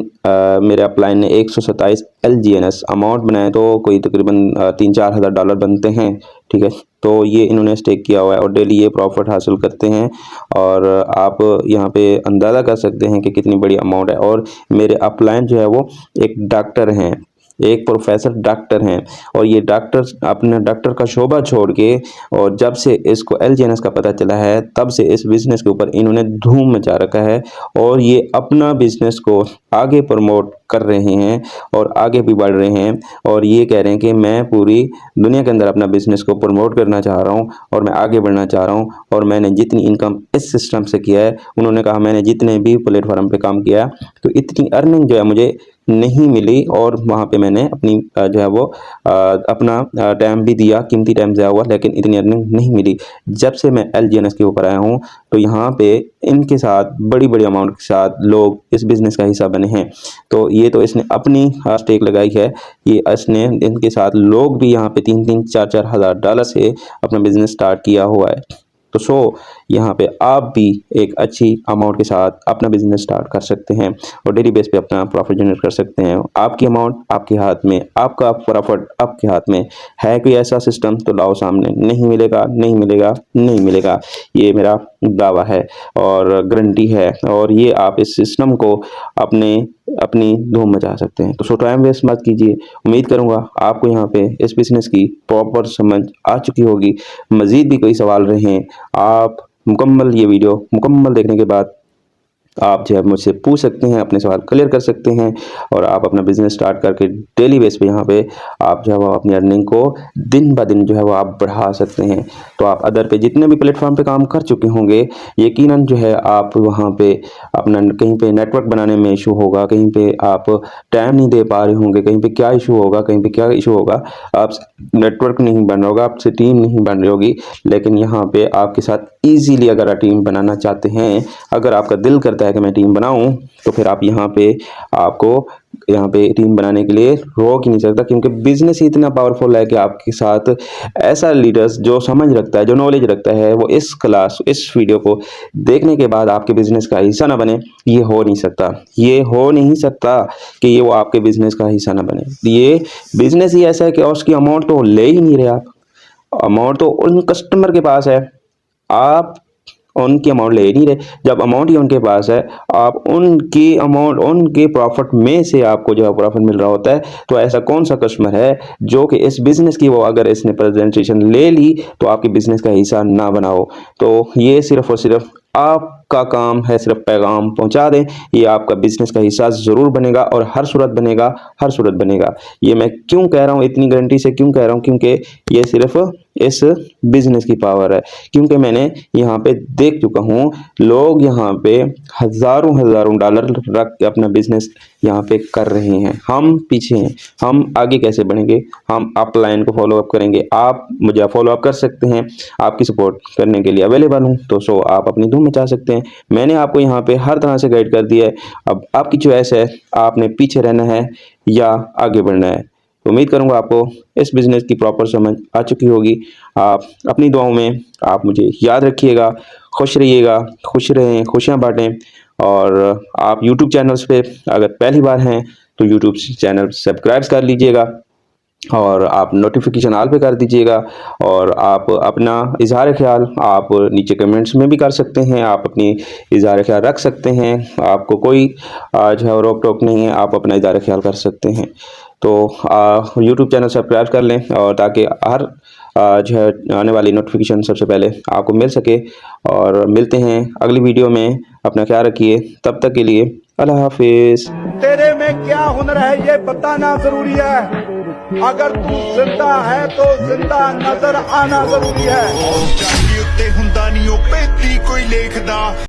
मेरे अपलाइन ने 127 LGNS अमाउंट बनाए, तो कोई तकरीबन $3-4 हज़ार बनते हैं। ठीक है, तो ये इन्होंने स्टेक किया हुआ है और डेली ये प्रॉफिट हासिल करते हैं, और आप यहाँ पे अंदाज़ा कर सकते हैं कि कितनी बड़ी अमाउंट है। और मेरे अपलाइन जो है वो एक डॉक्टर हैं, एक प्रोफेसर डॉक्टर हैं, और ये डॉक्टर अपने डॉक्टर का शोबा छोड़ के, और जब से इसको LGNS का पता चला है तब से इस बिज़नेस के ऊपर इन्होंने धूम मचा रखा है, और ये अपना बिज़नेस को आगे प्रमोट कर रहे हैं और आगे भी बढ़ रहे हैं, और ये कह रहे हैं कि मैं पूरी दुनिया के अंदर अपना बिज़नेस को प्रमोट करना चाह रहा हूँ और मैं आगे बढ़ना चाह रहा हूँ, और मैंने जितनी इनकम इस सिस्टम से किया है, उन्होंने कहा मैंने जितने भी प्लेटफॉर्म पे काम किया तो इतनी अर्निंग जो है मुझे नहीं मिली, और वहाँ पे मैंने अपनी जो है वो अपना टाइम भी दिया, कीमती टाइम दिया हुआ, लेकिन इतनी अर्निंग नहीं मिली। जब से मैं LGNS के ऊपर आया हूँ तो यहाँ पे इनके साथ बड़ी बड़ी अमाउंट के साथ लोग इस बिज़नेस का हिस्सा बने हैं। तो ये तो इसने अपनी स्टेक लगाई है, ये इसने इनके साथ लोग भी यहाँ पे 3-4 हज़ार डॉलर से अपना बिज़नेस स्टार्ट किया हुआ है। तो यहाँ पे आप भी एक अच्छी अमाउंट के साथ अपना बिजनेस स्टार्ट कर सकते हैं और डेली बेस पे अपना प्रॉफिट जनरेट कर सकते हैं। आपकी अमाउंट आपके हाथ में, आपका प्रॉफिट आपके हाथ में है। कोई ऐसा सिस्टम तो लाओ सामने, नहीं मिलेगा, नहीं मिलेगा, नहीं मिलेगा, ये मेरा दावा है और गारंटी है, और ये आप इस सिस्टम को अपनी धूम मचा सकते हैं। तो टाइम वेस्ट मत कीजिए। उम्मीद करूंगा आपको यहाँ पे इस बिजनेस की प्रॉपर समझ आ चुकी होगी। मज़ीद भी कोई सवाल रहे, आप मुकम्मल ये वीडियो मुकम्मल देखने के बाद आप जो है मुझसे पूछ सकते हैं, अपने सवाल क्लियर कर सकते हैं और आप अपना बिजनेस स्टार्ट करके डेली बेस पे यहाँ पे आप जो है वो अपनी अर्निंग को दिन ब दिन जो है वो आप बढ़ा सकते हैं। तो आप अदर पे जितने भी प्लेटफॉर्म पे काम कर चुके होंगे, यकीनन जो है आप वहाँ पे अपना कहीं पे नेटवर्क बनाने में इशू होगा, कहीं पे आप टाइम नहीं दे पा रहे होंगे, कहीं पे क्या इशू होगा, कहीं पे क्या इशू होगा, आप नेटवर्क नहीं बन रहा होगा, आपसे टीम नहीं बन रही होगी। लेकिन यहाँ पे आपके साथ ईजीली अगर आप टीम बनाना चाहते हैं, अगर आपका दिल करता है कि मैं टीम बनाऊं, तो फिर आप यहाँ पे आपको यहाँ पे टीम बनाने के लिए रोक ही नहीं सकता, क्योंकि बिजनेस ही इतना पावरफुल है कि आपके साथ ऐसा लीडर्स जो समझ रखता है, जो नॉलेज रखता है, वो इस वीडियो को देखने के बाद आपके बिजनेस का हिस्सा ना बने, ये हो नहीं सकता। ये हो नहीं सकता कि ये वो आपके बिजनेस का हिस्सा ना बने। ये बिजनेस ही ऐसा है कि उसकी अमाउंट तो ले ही नहीं रहे आप, अमाउंट तो उन कस्टमर के पास है, आप उनकी अमाउंट ले नहीं रहे। जब अमाउंट ही उनके पास है, आप उनकी अमाउंट, उनके प्रॉफिट में से आपको जो है प्रॉफिट मिल रहा होता है, तो ऐसा कौन सा कस्टमर है जो कि इस बिजनेस की, वो अगर इसने प्रेजेंटेशन ले ली तो आपके बिजनेस का हिस्सा ना बनाओ। तो ये सिर्फ और सिर्फ आपका काम है, सिर्फ पैगाम पहुंचा दें, ये आपका बिजनेस का हिस्सा जरूर बनेगा और हर सूरत बनेगा, हर सूरत बनेगा। ये मैं क्यों कह रहा हूँ, इतनी गारंटी से क्यों कह रहा हूँ, क्योंकि ये सिर्फ इस बिजनेस की पावर है। क्योंकि मैंने यहाँ पे देख चुका हूँ, लोग यहाँ पे हजारों हजारों डॉलर रख के अपना बिजनेस यहाँ पे कर रहे हैं। हम पीछे हैं, हम आगे कैसे बढ़ेंगे, हम अपलाइन को फॉलो अप करेंगे। आप मुझे फॉलो अप कर सकते हैं, आपकी सपोर्ट करने के लिए अवेलेबल हूँ। तो सो आप अपनी धूम मचा सकते हैं। मैंने आपको यहाँ पे हर तरह से गाइड कर दिया है। अब आपकी चॉइस है, आपने पीछे रहना है या आगे बढ़ना है। तो उम्मीद करूंगा आपको इस बिज़नेस की प्रॉपर समझ आ चुकी होगी। आप अपनी दुआओं में आप मुझे याद रखिएगा। खुश रहिएगा, खुश रहें, खुशियां बांटें। और आप YouTube चैनल्स पे अगर पहली बार हैं तो YouTube चैनल सब्सक्राइब कर लीजिएगा और आप नोटिफिकेशन ऑल पे कर दीजिएगा। और आप अपना इजहार ख्याल आप नीचे कमेंट्स में भी कर सकते हैं, आप अपनी इजहार ख्याल रख सकते हैं। आपको कोई जो है रोक टोक नहीं है, आप अपना इजहार ख्याल कर सकते हैं। तो YouTube चैनल सब्सक्राइब कर लें और ताकि हर जो है आने वाली नोटिफिकेशन सबसे पहले आपको मिल सके। और मिलते हैं अगली वीडियो में। अपना ख्याल रखिए, तब तक के लिए अल्लाह हाफिज। तेरे में क्या हुनर है ये बताना जरूरी है। अगर तू जिंदा है तो जिंदा नजर आना जरूरी है। चाहिए उत्ते हुंदा नहीं ओ पेती कोई लेखदा।